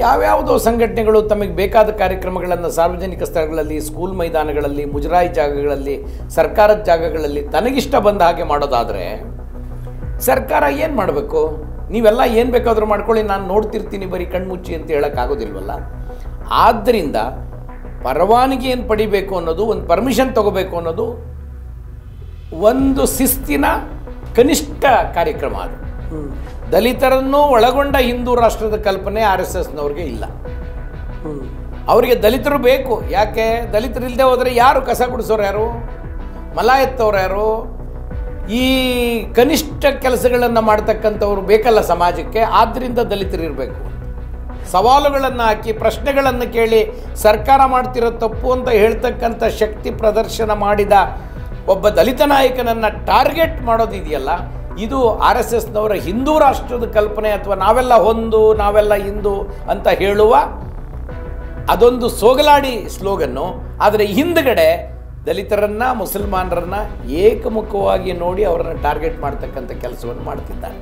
ಯಾವ್ಯಾವುದೋ ಸಂಘಟನೆಗಳು ತಮಗೆ ಬೇಕಾದ ಕಾರ್ಯಕ್ರಮಗಳನ್ನು ಸಾರ್ವಜನಿಕ ಸ್ಥಳಗಳಲ್ಲಿ, ಸ್ಕೂಲ್ ಮೈದಾನಗಳಲ್ಲಿ, ಮುಜರಾಯಿ ಜಾಗಗಳಲ್ಲಿ, ಸರ್ಕಾರದ ಜಾಗಗಳಲ್ಲಿ ತನಗಿಷ್ಟ ಬಂದ ಹಾಗೆ ಮಾಡೋದಾದರೆ ಸರ್ಕಾರ ಏನು ಮಾಡಬೇಕು? ನೀವೆಲ್ಲ ಏನು ಬೇಕಾದರೂ ಮಾಡ್ಕೊಳ್ಳಿ, ನಾನು ನೋಡ್ತಿರ್ತೀನಿ ಬರೀ ಕಣ್ಮುಚ್ಚಿ ಅಂತ ಹೇಳೋಕ್ಕಾಗೋದಿಲ್ವಲ್ಲ. ಆದ್ದರಿಂದ ಪರವಾನಗಿಯನ್ನು ಪಡಿಬೇಕು ಅನ್ನೋದು, ಒಂದು ಪರ್ಮಿಷನ್ ತಗೋಬೇಕು ಅನ್ನೋದು ಒಂದು ಶಿಸ್ತಿನ ಕನಿಷ್ಠ ಕಾರ್ಯಕ್ರಮ. ಅದು ದಲಿತರನ್ನು ಒಳಗೊಂಡ ಹಿಂದೂ ರಾಷ್ಟ್ರದ ಕಲ್ಪನೆ RSSನವ್ರಿಗೆ ಇಲ್ಲ. ಅವರಿಗೆ ದಲಿತರು ಬೇಕು. ಯಾಕೆ? ದಲಿತರಿಲ್ಲದೆ ಹೋದರೆ ಯಾರು ಕಸ ಗುಡಿಸೋರು, ಯಾರು ಮಲ ಎತ್ತವ್ರು, ಯಾರು ಈ ಕನಿಷ್ಠ ಕೆಲಸಗಳನ್ನು ಮಾಡ್ತಕ್ಕಂಥವ್ರು ಬೇಕಲ್ಲ ಸಮಾಜಕ್ಕೆ. ಆದ್ದರಿಂದ ದಲಿತರಿರಬೇಕು. ಸವಾಲುಗಳನ್ನು ಹಾಕಿ, ಪ್ರಶ್ನೆಗಳನ್ನು ಕೇಳಿ, ಸರ್ಕಾರ ಮಾಡ್ತಿರೋ ತಪ್ಪು ಅಂತ ಹೇಳ್ತಕ್ಕಂಥ ಶಕ್ತಿ ಪ್ರದರ್ಶನ ಮಾಡಿದ ಒಬ್ಬ ದಲಿತ ನಾಯಕನನ್ನು ಟಾರ್ಗೆಟ್ ಮಾಡೋದಿದೆಯಲ್ಲ, ಇದು RSSನವರ ಹಿಂದೂ ರಾಷ್ಟ್ರದ ಕಲ್ಪನೆ, ಅಥವಾ ನಾವೆಲ್ಲ ಒಂದು, ನಾವೆಲ್ಲ ಹಿಂದೂ ಅಂತ ಹೇಳುವ ಅದೊಂದು ಸೋಗಲಾಡಿ ಸ್ಲೋಗನ್ನು. ಆದರೆ ಹಿಂದುಗಡೆ ದಲಿತರನ್ನು, ಮುಸಲ್ಮಾನರನ್ನು ಏಕಮುಖವಾಗಿ ನೋಡಿ ಅವರನ್ನು ಟಾರ್ಗೆಟ್ ಮಾಡ್ತಕ್ಕಂಥ ಕೆಲಸವನ್ನು ಮಾಡ್ತಿದ್ದಾರೆ.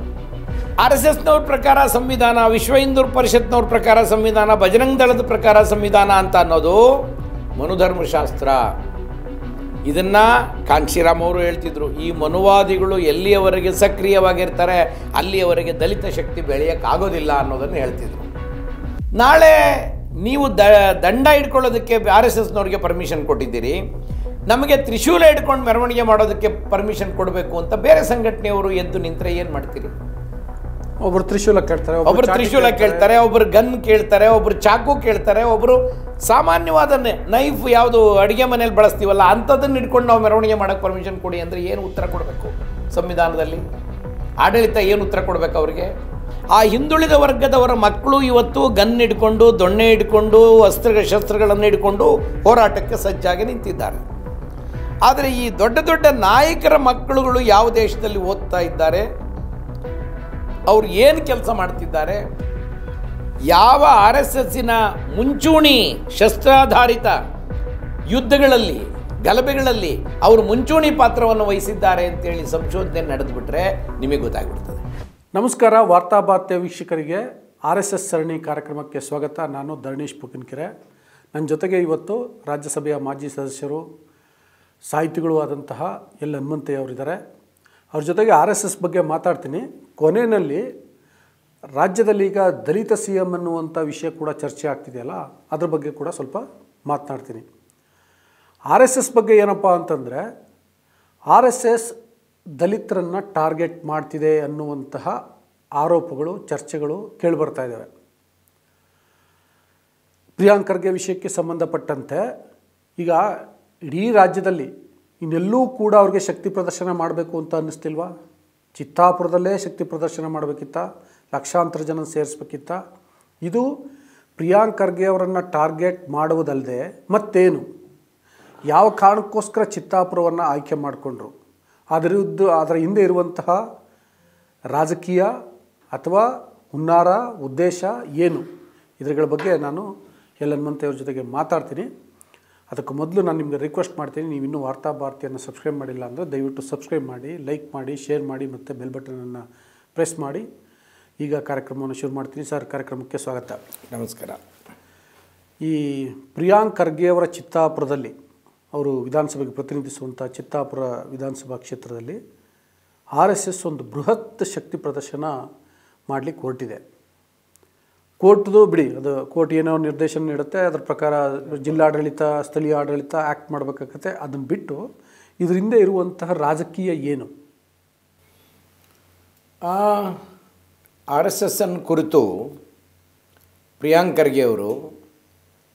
RSSನವ್ರ ಪ್ರಕಾರ ಸಂವಿಧಾನ, ವಿಶ್ವ ಹಿಂದೂ ಪರಿಷತ್ನವ್ರ ಪ್ರಕಾರ ಸಂವಿಧಾನ, ಬಜರಂಗ್ ದಳದ ಪ್ರಕಾರ ಸಂವಿಧಾನ ಅಂತ ಅನ್ನೋದು ಮನುಧರ್ಮಶಾಸ್ತ್ರ. ಇದನ್ನು ಕಾಂಶಿರಾಮ್ ಅವರು ಹೇಳ್ತಿದ್ರು. ಈ ಮನುವಾದಿಗಳು ಎಲ್ಲಿಯವರೆಗೆ ಸಕ್ರಿಯವಾಗಿರ್ತಾರೆ ಅಲ್ಲಿಯವರೆಗೆ ದಲಿತ ಶಕ್ತಿ ಬೆಳೆಯೋಕ್ಕಾಗೋದಿಲ್ಲ ಅನ್ನೋದನ್ನು ಹೇಳ್ತಿದ್ರು. ನಾಳೆ ನೀವು ದಂಡ ಇಟ್ಕೊಳ್ಳೋದಕ್ಕೆ RSSನವ್ರಿಗೆ ಪರ್ಮಿಷನ್ ಕೊಟ್ಟಿದ್ದೀರಿ, ನಮಗೆ ತ್ರಿಶೂಲ ಇಟ್ಕೊಂಡು ಮೆರವಣಿಗೆ ಮಾಡೋದಕ್ಕೆ ಪರ್ಮಿಷನ್ ಕೊಡಬೇಕು ಅಂತ ಬೇರೆ ಸಂಘಟನೆಯವರು ಎದ್ದು ನಿಂತರೆ ಏನು ಮಾಡ್ತೀರಿ? ಒಬ್ಬರು ತ್ರಿಶೂಲ ಕೇಳ್ತಾರೆ, ಒಬ್ಬರು ಗನ್ ಕೇಳ್ತಾರೆ, ಒಬ್ಬರು ಚಾಕು ಕೇಳ್ತಾರೆ, ಒಬ್ಬರು ಸಾಮಾನ್ಯವಾದ ನೈಫ್ ಯಾವುದು ಅಡುಗೆ ಮನೇಲಿ ಬಳಸ್ತೀವಲ್ಲ ಅಂಥದ್ದನ್ನು ಇಟ್ಕೊಂಡು ನಾವು ಮೆರವಣಿಗೆ ಮಾಡೋಕ್ಕೆ ಪರ್ಮಿಷನ್ ಕೊಡಿ ಅಂದರೆ ಏನು ಉತ್ತರ ಕೊಡಬೇಕು? ಸಂವಿಧಾನದಲ್ಲಿ ಆಡಳಿತ ಏನು ಉತ್ತರ ಕೊಡಬೇಕು ಅವರಿಗೆ? ಆ ಹಿಂದುಳಿದ ವರ್ಗದವರ ಮಕ್ಕಳು ಇವತ್ತು ಗನ್ ಹಿಡ್ಕೊಂಡು, ದೊಣ್ಣೆ ಹಿಡ್ಕೊಂಡು, ಶಸ್ತ್ರಗಳನ್ನು ಹಿಡ್ಕೊಂಡು ಹೋರಾಟಕ್ಕೆ ಸಜ್ಜಾಗಿ ನಿಂತಿದ್ದಾರೆ. ಆದರೆ ಈ ದೊಡ್ಡ ದೊಡ್ಡ ನಾಯಕರ ಮಕ್ಕಳುಗಳು ಯಾವ ದೇಶದಲ್ಲಿ ಓದ್ತಾ ಇದ್ದಾರೆ, ಅವ್ರು ಏನು ಕೆಲಸ ಮಾಡ್ತಿದ್ದಾರೆ, ಯಾವ RSSನ ಮುಂಚೂಣಿ ಶಸ್ತ್ರಾಧಾರಿತ ಯುದ್ಧಗಳಲ್ಲಿ, ಗಲಭೆಗಳಲ್ಲಿ ಅವರು ಮುಂಚೂಣಿ ಪಾತ್ರವನ್ನು ವಹಿಸಿದ್ದಾರೆ ಅಂತೇಳಿ ಸಂಶೋಧನೆ ನಡೆದುಬಿಟ್ರೆ ನಿಮಗೆ ಗೊತ್ತಾಗ್ಬಿಡ್ತದೆ. ನಮಸ್ಕಾರ, ವಾರ್ತಾಭಾರತೀಯ ವೀಕ್ಷಕರಿಗೆ RSS ಸರಣಿ ಕಾರ್ಯಕ್ರಮಕ್ಕೆ ಸ್ವಾಗತ. ನಾನು ಧರಣೀಶ್ ಪುಕಿನ್ಕೆರೆ. ನನ್ನ ಜೊತೆಗೆ ಇವತ್ತು ರಾಜ್ಯಸಭೆಯ ಮಾಜಿ ಸದಸ್ಯರು, ಸಾಹಿತಿಗಳು ಆದಂತಹ ಎಲ್ ಹನುಮಂತಯ್ಯ ಅವರಿದ್ದಾರೆ. ಅವ್ರ ಜೊತೆಗೆ RSS ಬಗ್ಗೆ ಮಾತಾಡ್ತೀನಿ. ಕೊನೆಯಲ್ಲಿ ರಾಜ್ಯದಲ್ಲಿ ಈಗ ದಲಿತ CM ಅನ್ನುವಂಥ ವಿಷಯ ಕೂಡ ಚರ್ಚೆ ಆಗ್ತಿದೆಯಲ್ಲ, ಅದ್ರ ಬಗ್ಗೆ ಕೂಡ ಸ್ವಲ್ಪ ಮಾತನಾಡ್ತೀನಿ. RSS ಬಗ್ಗೆ ಏನಪ್ಪ ಅಂತಂದರೆ, RSS ದಲಿತರನ್ನು ಟಾರ್ಗೆಟ್ ಮಾಡ್ತಿದೆ ಅನ್ನುವಂತಹ ಆರೋಪಗಳು, ಚರ್ಚೆಗಳು ಕೇಳಿಬರ್ತಾ ಇದ್ದಾವೆ. ಪ್ರಿಯಾಂಕ್ ಖರ್ಗೆ ವಿಷಯಕ್ಕೆ ಸಂಬಂಧಪಟ್ಟಂತೆ ಈಗ ಇಡೀ ರಾಜ್ಯದಲ್ಲಿ ಇನ್ನೆಲ್ಲೂ ಕೂಡ ಅವ್ರಿಗೆ ಶಕ್ತಿ ಪ್ರದರ್ಶನ ಮಾಡಬೇಕು ಅಂತ ಅನ್ನಿಸ್ತಿಲ್ವಾ? ಚಿತ್ತಾಪುರದಲ್ಲೇ ಶಕ್ತಿ ಪ್ರದರ್ಶನ ಮಾಡಬೇಕಿತ್ತ? ಲಕ್ಷಾಂತರ ಜನ ಸೇರಿಸ್ಬೇಕಿತ್ತ? ಇದು ಪ್ರಿಯಾಂಕ್ ಖರ್ಗೆ ಅವರನ್ನು ಟಾರ್ಗೆಟ್ ಮಾಡುವುದಲ್ಲದೆ ಮತ್ತೇನು? ಯಾವ ಕಾರಣಕ್ಕೋಸ್ಕರ ಚಿತ್ತಾಪುರವನ್ನು ಆಯ್ಕೆ ಮಾಡಿಕೊಂಡ್ರು? ಅದರ ಹಿಂದೆ ಇರುವಂತಹ ರಾಜಕೀಯ ಅಥವಾ ಹುನ್ನಾರ ಉದ್ದೇಶ ಏನು? ಇದರ ಬಗ್ಗೆ ನಾನು ಎಲ್ ಹನುಮಂತಯ್ಯವ್ರ ಜೊತೆಗೆ ಮಾತಾಡ್ತೀನಿ. ಅದಕ್ಕೆ ಮೊದಲು ನಾನು ನಿಮಗೆ ರಿಕ್ವೆಸ್ಟ್ ಮಾಡ್ತೀನಿ, ನೀವು ಇನ್ನೂ ವಾರ್ತಾಭಾರತಿಯನ್ನು ಸಬ್ಸ್ಕ್ರೈಬ್ ಮಾಡಿಲ್ಲ ಅಂದರೆ ದಯವಿಟ್ಟು ಸಬ್ಸ್ಕ್ರೈಬ್ ಮಾಡಿ, ಲೈಕ್ ಮಾಡಿ, ಶೇರ್ ಮಾಡಿ ಮತ್ತು ಬೆಲ್ ಬಟನನ್ನು ಪ್ರೆಸ್ ಮಾಡಿ. ಈಗ ಕಾರ್ಯಕ್ರಮವನ್ನು ಶುರು ಮಾಡ್ತೀನಿ. ಸರ್, ಕಾರ್ಯಕ್ರಮಕ್ಕೆ ಸ್ವಾಗತ. ನಮಸ್ಕಾರ. ಈ ಪ್ರಿಯಾಂಕ್ ಖರ್ಗೆ ಅವರ ಚಿತ್ತಾಪುರದಲ್ಲಿ, ಅವರು ವಿಧಾನಸಭೆಗೆ ಪ್ರತಿನಿಧಿಸುವಂಥ ಚಿತ್ತಾಪುರ ವಿಧಾನಸಭಾ ಕ್ಷೇತ್ರದಲ್ಲಿ RSS ಒಂದು ಬೃಹತ್ ಶಕ್ತಿ ಪ್ರದರ್ಶನ ಮಾಡಲಿಕ್ಕೆ ಹೊರಟಿದೆ. ಕೋರ್ಟ್ದು ಬಿಡಿ, ಅದು ಕೋರ್ಟ್ ಏನೋ ನಿರ್ದೇಶನ ನೀಡುತ್ತೆ, ಅದರ ಪ್ರಕಾರ ಜಿಲ್ಲಾಡಳಿತ, ಸ್ಥಳೀಯ ಆಡಳಿತ ಆ್ಯಕ್ಟ್ ಮಾಡಬೇಕಾಗತ್ತೆ. ಅದನ್ನು ಬಿಟ್ಟು ಇದರಿಂದ ಇರುವಂತಹ ರಾಜಕೀಯ ಏನು? RSSನ ಕುರಿತು ಪ್ರಿಯಾಂಕ್ ಖರ್ಗೆ ಅವರು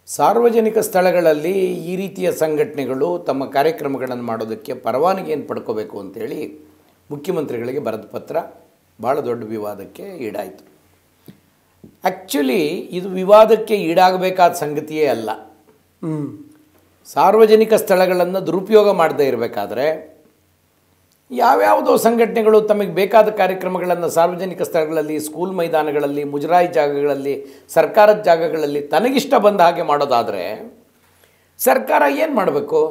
ಸಾರ್ವಜನಿಕ ಸ್ಥಳಗಳಲ್ಲಿ ಈ ರೀತಿಯ ಸಂಘಟನೆಗಳು ತಮ್ಮ ಕಾರ್ಯಕ್ರಮಗಳನ್ನು ಮಾಡೋದಕ್ಕೆ ಪರವಾನಗಿಯನ್ನು ಪಡ್ಕೋಬೇಕು ಅಂತೇಳಿ ಮುಖ್ಯಮಂತ್ರಿಗಳಿಗೆ ಬರೆದ ಪತ್ರ ಭಾಳ ದೊಡ್ಡ ವಿವಾದಕ್ಕೆ ಈಡಾಯಿತು. ಆ್ಯಕ್ಚುಲಿ ಇದು ವಿವಾದಕ್ಕೆ ಈಡಾಗಬೇಕಾದ ಸಂಗತಿಯೇ ಅಲ್ಲ. ಸಾರ್ವಜನಿಕ ಸ್ಥಳಗಳನ್ನು ದುರುಪಯೋಗ ಮಾಡದೇ ಇರಬೇಕಾದ್ರೆ ಯಾವ್ಯಾವುದೋ ಸಂಘಟನೆಗಳು ತಮಗೆ ಬೇಕಾದ ಕಾರ್ಯಕ್ರಮಗಳನ್ನು ಸಾರ್ವಜನಿಕ ಸ್ಥಳಗಳಲ್ಲಿ, ಸ್ಕೂಲ್ ಮೈದಾನಗಳಲ್ಲಿ, ಮುಜರಾಯಿ ಜಾಗಗಳಲ್ಲಿ, ಸರ್ಕಾರದ ಜಾಗಗಳಲ್ಲಿ ತನಗಿಷ್ಟ ಬಂದ ಹಾಗೆ ಮಾಡೋದಾದರೆ ಸರ್ಕಾರ ಏನು ಮಾಡಬೇಕು?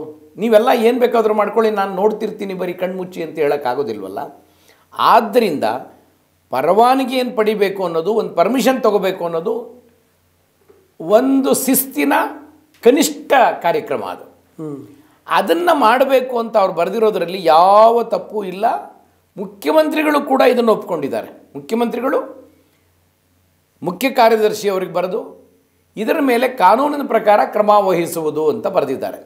ನೀವೆಲ್ಲ ಏನು ಬೇಕಾದರೂ ಮಾಡ್ಕೊಳ್ಳಿ, ನಾನು ನೋಡ್ತಿರ್ತೀನಿ ಬರೀ ಕಣ್ಮುಚ್ಚಿ ಅಂತ ಹೇಳೋಕ್ಕಾಗೋದಿಲ್ವಲ್ಲ. ಆದ್ದರಿಂದ ಪರವಾನಗಿಯನ್ನು ಪಡಿಬೇಕು ಅನ್ನೋದು, ಒಂದು ಪರ್ಮಿಷನ್ ತಗೋಬೇಕು ಅನ್ನೋದು ಒಂದು ಶಿಸ್ತಿನ ಕನಿಷ್ಠ ಕಾರ್ಯಕ್ರಮ ಅದು. ಅದನ್ನು ಮಾಡಬೇಕು ಅಂತ ಅವ್ರು ಬರೆದಿರೋದರಲ್ಲಿ ಯಾವ ತಪ್ಪು ಇಲ್ಲ. ಮುಖ್ಯಮಂತ್ರಿಗಳು ಕೂಡ ಇದನ್ನು ಒಪ್ಕೊಂಡಿದ್ದಾರೆ. ಮುಖ್ಯಮಂತ್ರಿಗಳು ಮುಖ್ಯ ಕಾರ್ಯದರ್ಶಿ ಅವರಿಗೆ ಬರೆದು ಇದರ ಮೇಲೆ ಕಾನೂನಿನ ಪ್ರಕಾರ ಕ್ರಮ ವಹಿಸುವುದು ಅಂತ ಬರೆದಿದ್ದಾರೆ.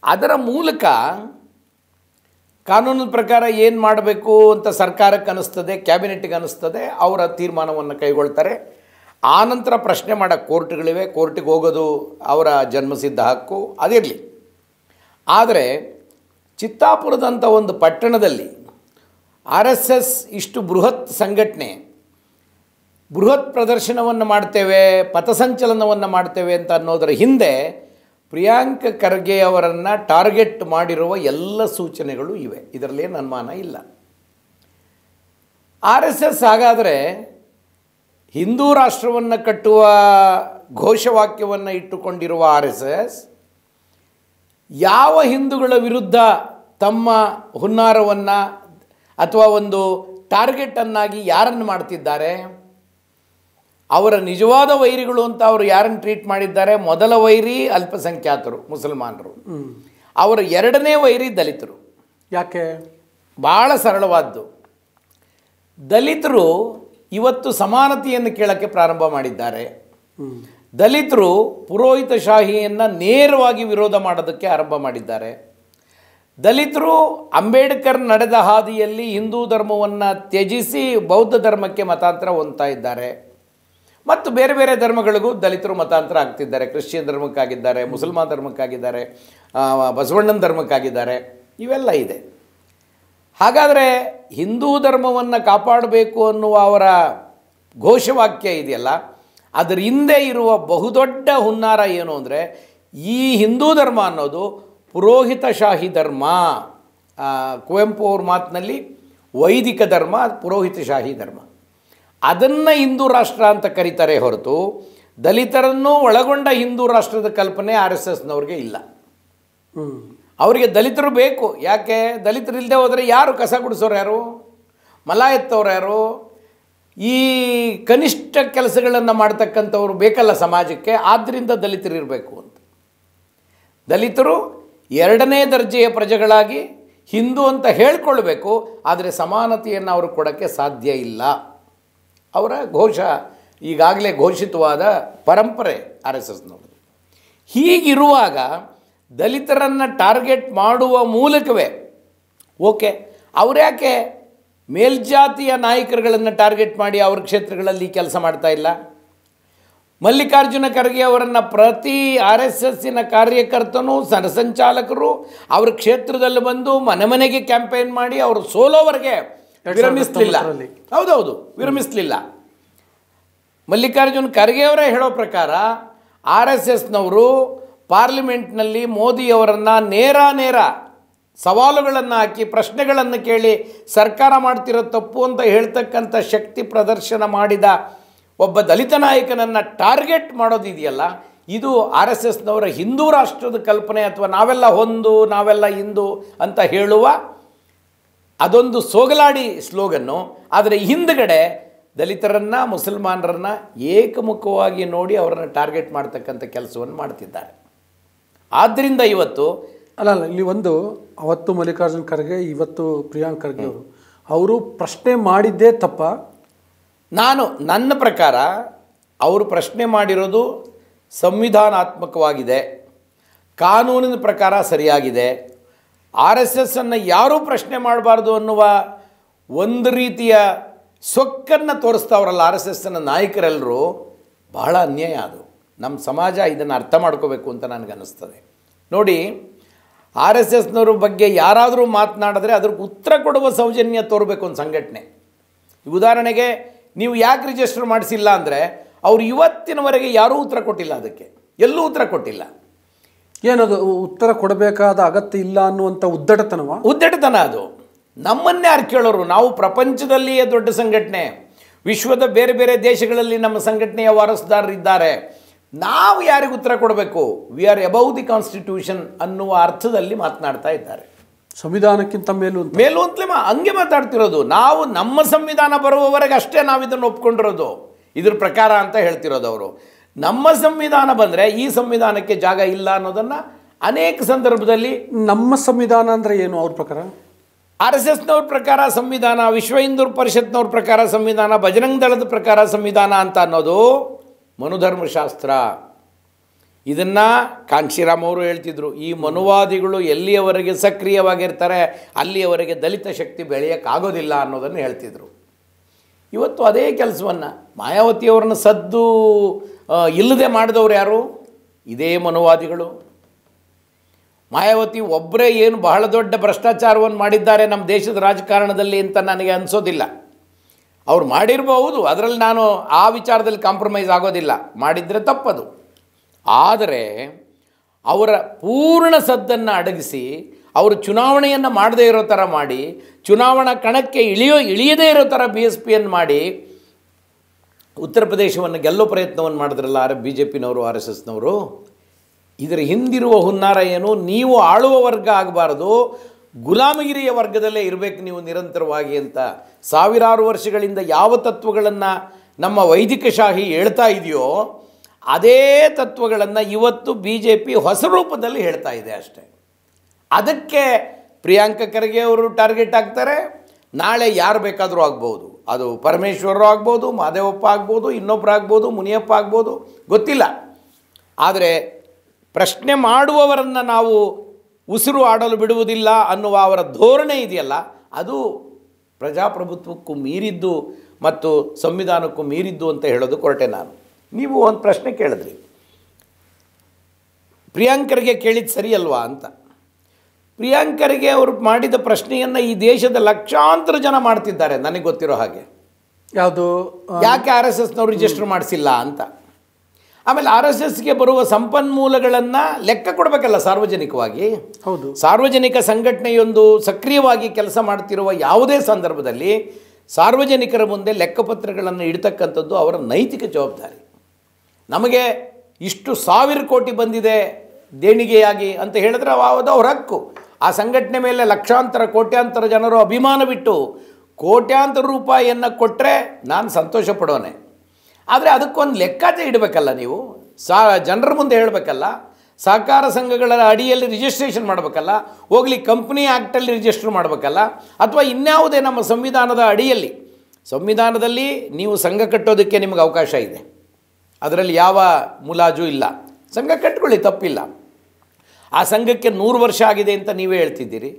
ಅದರ ಮೂಲಕ ಕಾನೂನಿನ ಪ್ರಕಾರ ಏನು ಮಾಡಬೇಕು ಅಂತ ಸರ್ಕಾರಕ್ಕೆ ಅನ್ನಿಸ್ತದೆ, ಕ್ಯಾಬಿನೆಟ್ಗೆ ಅನ್ನಿಸ್ತದೆ, ಅವರ ತೀರ್ಮಾನವನ್ನು ಕೈಗೊಳ್ತಾರೆ. ಆನಂತರ ಪ್ರಶ್ನೆ ಮಾಡೋ ಕೋರ್ಟ್ಗಳಿವೆ, ಕೋರ್ಟಿಗೆ ಹೋಗೋದು ಅವರ ಜನ್ಮಸಿದ್ಧ ಹಕ್ಕು, ಅದಿರಲಿ. ಆದರೆ ಚಿತ್ತಾಪುರದಂಥ ಒಂದು ಪಟ್ಟಣದಲ್ಲಿ RSS ಇಷ್ಟು ಬೃಹತ್ ಸಂಘಟನೆ ಬೃಹತ್ ಪ್ರದರ್ಶನವನ್ನು ಮಾಡ್ತೇವೆ, ಪಥಸಂಚಲನವನ್ನು ಮಾಡ್ತೇವೆ ಅಂತ ಅನ್ನೋದರ ಹಿಂದೆ ಪ್ರಿಯಾಂಕ್ ಖರ್ಗೆ ಅವರನ್ನು ಟಾರ್ಗೆಟ್ ಮಾಡಿರುವ ಎಲ್ಲ ಸೂಚನೆಗಳು ಇವೆ. ಇದರಲ್ಲೇನು ಅನುಮಾನ ಇಲ್ಲ. RSS ಹಾಗಾದರೆ ಹಿಂದೂ ರಾಷ್ಟ್ರವನ್ನು ಕಟ್ಟುವ ಘೋಷವಾಕ್ಯವನ್ನು ಇಟ್ಟುಕೊಂಡಿರುವ RSS ಯಾವ ಹಿಂದೂಗಳ ವಿರುದ್ಧ ತಮ್ಮ ಹುನ್ನಾರವನ್ನು ಅಥವಾ ಒಂದು ಟಾರ್ಗೆಟನ್ನಾಗಿ ಯಾರನ್ನು ಮಾಡ್ತಿದ್ದಾರೆ? ಅವರ ನಿಜವಾದ ವೈರಿಗಳು ಅಂತ ಅವರು ಯಾರನ್ನು ಟ್ರೀಟ್ ಮಾಡಿದ್ದಾರೆ? ಮೊದಲ ವೈರಿ ಅಲ್ಪಸಂಖ್ಯಾತರು, ಮುಸಲ್ಮಾನರು. ಅವರ ಎರಡನೇ ವೈರಿ ದಲಿತರು. ಯಾಕೆ? ಭಾಳ ಸರಳವಾದ್ದು. ದಲಿತರು ಇವತ್ತು ಸಮಾನತೆಯನ್ನು ಕೇಳೋಕ್ಕೆ ಪ್ರಾರಂಭ ಮಾಡಿದ್ದಾರೆ. ದಲಿತರು ಪುರೋಹಿತಶಾಹಿಯನ್ನು ನೇರವಾಗಿ ವಿರೋಧ ಮಾಡೋದಕ್ಕೆ ಆರಂಭ ಮಾಡಿದ್ದಾರೆ. ದಲಿತರು ಅಂಬೇಡ್ಕರ್ ನಡೆದ ಹಾದಿಯಲ್ಲಿ ಹಿಂದೂ ಧರ್ಮವನ್ನು ತ್ಯಜಿಸಿ ಬೌದ್ಧ ಧರ್ಮಕ್ಕೆ ಮತಾಂತರ ಹೊಂದ್ತಾ ಇದ್ದಾರೆ. ಮತ್ತು ಬೇರೆ ಬೇರೆ ಧರ್ಮಗಳಿಗೂ ದಲಿತರು ಮತಾಂತರ ಆಗ್ತಿದ್ದಾರೆ. ಕ್ರಿಶ್ಚಿಯನ್ ಧರ್ಮಕ್ಕಾಗಿದ್ದಾರೆ, ಮುಸಲ್ಮಾನ್ ಧರ್ಮಕ್ಕಾಗಿದ್ದಾರೆ, ಬಸವಣ್ಣನ ಧರ್ಮಕ್ಕಾಗಿದ್ದಾರೆ. ಇವೆಲ್ಲ ಇದೆ. ಹಾಗಾದರೆ ಹಿಂದೂ ಧರ್ಮವನ್ನು ಕಾಪಾಡಬೇಕು ಅನ್ನುವ ಅವರ ಘೋಷವಾಕ್ಯ ಇದೆಯಲ್ಲ, ಅದರ ಹಿಂದೆ ಇರುವ ಬಹುದೊಡ್ಡ ಹುನ್ನಾರ ಏನು ಅಂದರೆ, ಈ ಹಿಂದೂ ಧರ್ಮ ಅನ್ನೋದು ಪುರೋಹಿತಶಾಹಿ ಧರ್ಮ. ಕುವೆಂಪು ಅವ್ರ ಮಾತಿನಲ್ಲಿ ವೈದಿಕ ಧರ್ಮ, ಪುರೋಹಿತಶಾಹಿ ಧರ್ಮ. ಅದನ್ನು ಹಿಂದೂ ರಾಷ್ಟ್ರ ಅಂತ ಕರೀತಾರೆ ಹೊರತು ದಲಿತರನ್ನು ಒಳಗೊಂಡ ಹಿಂದೂ ರಾಷ್ಟ್ರದ ಕಲ್ಪನೆ RSSನವ್ರಿಗೆ ಇಲ್ಲ. ಅವರಿಗೆ ದಲಿತರು ಬೇಕು. ಯಾಕೆ? ದಲಿತರಿಲ್ಲದೆ ಹೋದರೆ ಯಾರು ಕಸ ಗುಡಿಸೋರು? ಯಾರು ಮಲ ಎತ್ತವ್ರು? ಯಾರು ಈ ಕನಿಷ್ಠ ಕೆಲಸಗಳನ್ನು ಮಾಡ್ತಕ್ಕಂಥವ್ರು ಬೇಕಲ್ಲ ಸಮಾಜಕ್ಕೆ. ಆದ್ದರಿಂದ ದಲಿತರು ಇರಬೇಕು ಅಂತ. ದಲಿತರು ಎರಡನೇ ದರ್ಜೆಯ ಪ್ರಜೆಗಳಾಗಿ ಹಿಂದೂ ಅಂತ ಹೇಳ್ಕೊಳ್ಬೇಕು. ಆದರೆ ಸಮಾನತೆಯನ್ನು ಅವರು ಕೊಡೋಕ್ಕೆ ಸಾಧ್ಯ ಇಲ್ಲ. ಅವರ ಘೋಷ ಈಗಾಗಲೇ ಘೋಷಿತವಾದ ಪರಂಪರೆ RSSನವ್ರದ್ದು. ಹೀಗಿರುವಾಗ ದಲಿತರನ್ನು ಟಾರ್ಗೆಟ್ ಮಾಡುವ ಮೂಲಕವೇ ಓಕೆ, ಅವರ್ಯಾಕೆ ಮೇಲ್ಜಾತಿಯ ನಾಯಕರುಗಳನ್ನು ಟಾರ್ಗೆಟ್ ಮಾಡಿ ಅವ್ರ ಕ್ಷೇತ್ರಗಳಲ್ಲಿ ಕೆಲಸ ಮಾಡ್ತಾ ಇಲ್ಲ? ಮಲ್ಲಿಕಾರ್ಜುನ ಖರ್ಗೆ ಅವರನ್ನು ಪ್ರತಿ RSSನ ಕಾರ್ಯಕರ್ತನೂ ಸಂಚಾಲಕರು ಅವ್ರ ಕ್ಷೇತ್ರದಲ್ಲಿ ಬಂದು ಮನೆ ಮನೆಗೆ ಕ್ಯಾಂಪೇನ್ ಮಾಡಿ ಅವರು ಸೋಲೋವರೆಗೆ ವಿರಮಿಸಲಿಲ್ಲ. ಹೌದೌದು, ವಿರಮಿಸಲಿಲ್ಲ. ಮಲ್ಲಿಕಾರ್ಜುನ್ ಖರ್ಗೆ ಅವರೇ ಹೇಳೋ ಪ್ರಕಾರ RSSನವರು ಪಾರ್ಲಿಮೆಂಟ್ನಲ್ಲಿ ಮೋದಿಯವರನ್ನು ನೇರ ಸವಾಲುಗಳನ್ನು ಹಾಕಿ ಪ್ರಶ್ನೆಗಳನ್ನು ಕೇಳಿ ಸರ್ಕಾರ ಮಾಡ್ತಿರೋ ತಪ್ಪು ಅಂತ ಹೇಳ್ತಕ್ಕಂಥ ಶಕ್ತಿ ಪ್ರದರ್ಶನ ಮಾಡಿದ ಒಬ್ಬ ದಲಿತ ನಾಯಕನನ್ನು ಟಾರ್ಗೆಟ್ ಮಾಡೋದಿದೆಯಲ್ಲ, ಇದು RSSನವರ ಹಿಂದೂ ರಾಷ್ಟ್ರದ ಕಲ್ಪನೆ ಅಥವಾ ನಾವೆಲ್ಲ ಒಂದು ನಾವೆಲ್ಲ ಹಿಂದೂ ಅಂತ ಹೇಳುವ ಅದೊಂದು ಸೋಗಲಾಡಿ ಸ್ಲೋಗನ್ನು. ಆದರೆ ಹಿಂದುಗಡೆ ದಲಿತರನ್ನು ಮುಸಲ್ಮಾನರನ್ನು ಏಕಮುಖವಾಗಿ ನೋಡಿ ಅವರನ್ನು ಟಾರ್ಗೆಟ್ ಮಾಡ್ತಕ್ಕಂಥ ಕೆಲಸವನ್ನು ಮಾಡ್ತಿದ್ದಾರೆ. ಆದ್ದರಿಂದ ಇವತ್ತು ಅಲ್ಲ ಇಲ್ಲಿ ಒಂದು ಅವತ್ತು ಮಲ್ಲಿಕಾರ್ಜುನ್ ಖರ್ಗೆ, ಇವತ್ತು ಪ್ರಿಯಾಂಕ್ ಖರ್ಗೆ ಅವರು ಪ್ರಶ್ನೆ ಮಾಡಿದ್ದೇ ತಪ್ಪ? ನನ್ನ ಪ್ರಕಾರ ಅವರು ಪ್ರಶ್ನೆ ಮಾಡಿರೋದು ಸಂವಿಧಾನಾತ್ಮಕವಾಗಿದೆ, ಕಾನೂನಿನ ಪ್ರಕಾರ ಸರಿಯಾಗಿದೆ. RSSನ್ನು ಯಾರೂ ಪ್ರಶ್ನೆ ಮಾಡಬಾರ್ದು ಅನ್ನುವ ಒಂದು ರೀತಿಯ ಸೊಕ್ಕನ್ನು ತೋರಿಸ್ತಾವ್ರಲ್ಲ RSSನ ನಾಯಕರೆಲ್ಲರೂ, ಬಹಳ ಅನ್ಯಾಯ ಅದು. ನಮ್ಮ ಸಮಾಜ ಇದನ್ನು ಅರ್ಥ ಮಾಡ್ಕೋಬೇಕು ಅಂತ ನನಗನ್ನಿಸ್ತದೆ. ನೋಡಿ, RSSನವ್ರ ಬಗ್ಗೆ ಯಾರಾದರೂ ಮಾತನಾಡಿದ್ರೆ ಅದ್ರಿಗೆ ಉತ್ತರ ಕೊಡುವ ಸೌಜನ್ಯ ತೋರಬೇಕು ಒಂದು ಸಂಘಟನೆ. ಉದಾಹರಣೆಗೆ, ನೀವು ಯಾಕೆ ರಿಜಿಸ್ಟರ್ ಮಾಡಿಸಿಲ್ಲ ಅಂದರೆ ಅವರು ಇವತ್ತಿನವರೆಗೆ ಯಾರೂ ಉತ್ತರ ಕೊಟ್ಟಿಲ್ಲ, ಅದಕ್ಕೆ ಎಲ್ಲೂ ಉತ್ತರ ಕೊಟ್ಟಿಲ್ಲ. ಏನದು ಉತ್ತರ ಕೊಡಬೇಕಾದ ಅಗತ್ಯ ಇಲ್ಲ ಅನ್ನುವಂಥ ಉದ್ದಟತನ ಅದು. ನಮ್ಮನ್ನೇ ಯಾರು ಕೇಳೋರು? ನಾವು ಪ್ರಪಂಚದಲ್ಲಿಯೇ ದೊಡ್ಡ ಸಂಘಟನೆ, ವಿಶ್ವದ ಬೇರೆ ಬೇರೆ ದೇಶಗಳಲ್ಲಿ ನಮ್ಮ ಸಂಘಟನೆಯ ವಾರಸುದಾರರಿದ್ದಾರೆ. ನಾವು ಯಾರಿಗೆ ಉತ್ತರ ಕೊಡಬೇಕು? We are above the constitution ಅನ್ನುವ ಅರ್ಥದಲ್ಲಿ ಮಾತನಾಡ್ತಾ ಇದ್ದಾರೆ. ಸಂವಿಧಾನಕ್ಕಿಂತ ಮೇಲೂ ಅಂತಲೇ ಹಂಗೆ ಮಾತಾಡ್ತಿರೋದು. ನಾವು ನಮ್ಮ ಸಂವಿಧಾನ ಬರುವವರೆಗೆ ಅಷ್ಟೇ ನಾವು ಇದನ್ನು ಒಪ್ಕೊಂಡಿರೋದು, ಇದ್ರ ಪ್ರಕಾರ ಅಂತ ಹೇಳ್ತಿರೋದು ಅವರು. ನಮ್ಮ ಸಂವಿಧಾನ ಬಂದರೆ ಈ ಸಂವಿಧಾನಕ್ಕೆ ಜಾಗ ಇಲ್ಲ ಅನ್ನೋದನ್ನು ಅನೇಕ ಸಂದರ್ಭದಲ್ಲಿ ನಮ್ಮ ಸಂವಿಧಾನ ಅಂದರೆ ಏನು ಅವ್ರ ಪ್ರಕಾರ? RSSನವ್ರ ಪ್ರಕಾರ ಸಂವಿಧಾನ, ವಿಶ್ವ ಹಿಂದೂ ಪರಿಷತ್ನವ್ರ ಪ್ರಕಾರ ಸಂವಿಧಾನ, ಬಜರಂಗ್ ದಳದ ಪ್ರಕಾರ ಸಂವಿಧಾನ ಅಂತ ಅನ್ನೋದು ಮನುಧರ್ಮಶಾಸ್ತ್ರ. ಇದನ್ನು ಕಾಂಶಿರಾಮ್ ಅವರು ಹೇಳ್ತಿದ್ರು, ಈ ಮನುವಾದಿಗಳು ಎಲ್ಲಿಯವರೆಗೆ ಸಕ್ರಿಯವಾಗಿರ್ತಾರೆ ಅಲ್ಲಿಯವರೆಗೆ ದಲಿತ ಶಕ್ತಿ ಬೆಳೆಯೋಕ್ಕಾಗೋದಿಲ್ಲ ಅನ್ನೋದನ್ನು ಹೇಳ್ತಿದ್ರು. ಇವತ್ತು ಅದೇ ಕೆಲಸವನ್ನು ಮಾಯಾವತಿಯವ್ರನ್ನ ಸದ್ದು ಇಲ್ಲದೆ ಮಾಡಿದವರು ಯಾರು? ಇದೇ ಮನುವಾದಿಗಳು. ಮಾಯಾವತಿ ಒಬ್ಬರೇ ಏನು ಬಹಳ ದೊಡ್ಡ ಭ್ರಷ್ಟಾಚಾರವನ್ನು ಮಾಡಿದ್ದಾರೆ ನಮ್ಮ ದೇಶದ ರಾಜಕಾರಣದಲ್ಲಿ ಅಂತ ನನಗೆ ಅನಿಸೋದಿಲ್ಲ. ಅವ್ರು ಮಾಡಿರಬಹುದು, ಅದರಲ್ಲಿ ನಾನು ಆ ವಿಚಾರದಲ್ಲಿ ಕಾಂಪ್ರಮೈಸ್ ಆಗೋದಿಲ್ಲ, ಮಾಡಿದರೆ ತಪ್ಪದು. ಆದರೆ ಅವರ ಪೂರ್ಣ ಸದ್ದನ್ನು ಅಡಗಿಸಿ ಅವರು ಚುನಾವಣೆಯನ್ನು ಮಾಡದೇ ಇರೋ ಥರ ಮಾಡಿ, ಚುನಾವಣಾ ಕಣಕ್ಕೆ ಇಳಿಯದೇ ಇರೋ ಥರ BSPಯನ್ನು ಮಾಡಿ ಉತ್ತರ ಪ್ರದೇಶವನ್ನು ಗೆಲ್ಲೋ ಪ್ರಯತ್ನವನ್ನು ಮಾಡಿದ್ರಲ್ಲ BJPನವರು, RSSನವರು. ಇದರ ಹಿಂದಿರುವ ಹುನ್ನಾರ ಏನು? ನೀವು ಆಳುವ ವರ್ಗ ಆಗಬಾರ್ದು, ಗುಲಾಮಗಿರಿಯ ವರ್ಗದಲ್ಲೇ ಇರಬೇಕು ನೀವು ನಿರಂತರವಾಗಿ ಅಂತ ಸಾವಿರಾರು ವರ್ಷಗಳಿಂದ ಯಾವ ತತ್ವಗಳನ್ನು ನಮ್ಮ ವೈದಿಕಶಾಹಿ ಹೇಳ್ತಾ ಇದೆಯೋ ಅದೇ ತತ್ವಗಳನ್ನು ಇವತ್ತು BJP ಹೊಸ ರೂಪದಲ್ಲಿ ಹೇಳ್ತಾ ಇದೆ ಅಷ್ಟೇ. ಅದಕ್ಕೆ ಪ್ರಿಯಾಂಕ ಖರ್ಗೆ ಅವರು ಟಾರ್ಗೆಟ್ ಆಗ್ತಾರೆ. ನಾಳೆ ಯಾರು ಬೇಕಾದರೂ ಆಗ್ಬೋದು, ಅದು ಪರಮೇಶ್ವರರು ಆಗ್ಬೋದು, ಮಹದೇವಪ್ಪ ಆಗ್ಬೋದು, ಇನ್ನೊಬ್ಬರು ಆಗ್ಬೋದು, ಮುನಿಯಪ್ಪ ಆಗ್ಬೋದು, ಗೊತ್ತಿಲ್ಲ. ಆದರೆ ಪ್ರಶ್ನೆ ಮಾಡುವವರನ್ನು ನಾವು ಉಸಿರು ಆಡಲು ಬಿಡುವುದಿಲ್ಲ ಅನ್ನುವ ಅವರ ಧೋರಣೆ ಇದೆಯಲ್ಲ, ಅದು ಪ್ರಜಾಪ್ರಭುತ್ವಕ್ಕೂ ಮೀರಿದ್ದು ಮತ್ತು ಸಂವಿಧಾನಕ್ಕೂ ಮೀರಿದ್ದು ಅಂತ ಹೇಳೋದು ಹೊರಟೆ ನಾನು. ನೀವು ಒಂದು ಪ್ರಶ್ನೆ ಕೇಳಿದ್ರಿ, ಪ್ರಿಯಾಂಕರಿಗೆ ಕೇಳಿದ್ದು ಸರಿಯಲ್ವಾ ಅಂತ. ಪ್ರಿಯಾಂಕರಿಗೆ ಅವರು ಮಾಡಿದ ಪ್ರಶ್ನೆಯನ್ನು ಈ ದೇಶದ ಲಕ್ಷಾಂತರ ಜನ ಮಾಡ್ತಿದ್ದಾರೆ ನನಗೆ ಗೊತ್ತಿರೋ ಹಾಗೆ. ಯಾವುದು? ಯಾಕೆ RSSನವರು ರಿಜಿಸ್ಟರ್ ಮಾಡಿಸಿಲ್ಲ ಅಂತ. ಆಮೇಲೆ RSSಗೆ ಬರುವ ಸಂಪನ್ಮೂಲಗಳನ್ನು ಲೆಕ್ಕ ಕೊಡಬೇಕಲ್ಲ ಸಾರ್ವಜನಿಕವಾಗಿ. ಹೌದು, ಸಾರ್ವಜನಿಕ ಸಂಘಟನೆಯೊಂದು ಸಕ್ರಿಯವಾಗಿ ಕೆಲಸ ಮಾಡ್ತಿರುವ ಯಾವುದೇ ಸಂದರ್ಭದಲ್ಲಿ ಸಾರ್ವಜನಿಕರ ಮುಂದೆ ಲೆಕ್ಕಪತ್ರಗಳನ್ನು ಇಡ್ತಕ್ಕಂಥದ್ದು ಅವರ ನೈತಿಕ ಜವಾಬ್ದಾರಿ. ನಮಗೆ ಇಷ್ಟು 1000 ಕೋಟಿ ಬಂದಿದೆ ದೇಣಿಗೆಯಾಗಿ ಅಂತ ಹೇಳಿದ್ರೆ ಅದು ಅವ್ರ ಹಕ್ಕು. ಆ ಸಂಘಟನೆ ಮೇಲೆ ಲಕ್ಷಾಂತರ ಕೋಟ್ಯಾಂತರ ಜನರು ಅಭಿಮಾನ ಬಿಟ್ಟು ಕೋಟ್ಯಾಂತರ ರೂಪಾಯಿಯನ್ನು ಕೊಟ್ಟರೆ ನಾನು ಸಂತೋಷ ಪಡೋನೆ. ಆದರೆ ಅದಕ್ಕೊಂದು ಲೆಕ್ಕಾಚಾರ ಇಡಬೇಕಲ್ಲ, ನೀವು ಜನರ ಮುಂದೆ ಹೇಳಬೇಕಲ್ಲ. ಸಹಕಾರ ಸಂಘಗಳ ಅಡಿಯಲ್ಲಿ ರಿಜಿಸ್ಟ್ರೇಷನ್ ಮಾಡಬೇಕಲ್ಲ, ಹೋಗಲಿ ಕಂಪ್ನಿ ಆ್ಯಕ್ಟಲ್ಲಿ ರಿಜಿಸ್ಟರ್ ಮಾಡಬೇಕಲ್ಲ, ಅಥವಾ ಇನ್ಯಾವುದೇ ನಮ್ಮ ಸಂವಿಧಾನದ ಅಡಿಯಲ್ಲಿ. ಸಂವಿಧಾನದಲ್ಲಿ ನೀವು ಸಂಘ ಕಟ್ಟೋದಕ್ಕೆ ನಿಮಗೆ ಅವಕಾಶ ಇದೆ, ಅದರಲ್ಲಿ ಯಾವ ಮುಲಾಜು ಇಲ್ಲ. ಸಂಘ ಕಟ್ಕೊಳ್ಳಿ, ತಪ್ಪಿಲ್ಲ. ಆ ಸಂಘಕ್ಕೆ 100 ವರ್ಷ ಆಗಿದೆ ಅಂತ ನೀವೇ ಹೇಳ್ತಿದ್ದೀರಿ.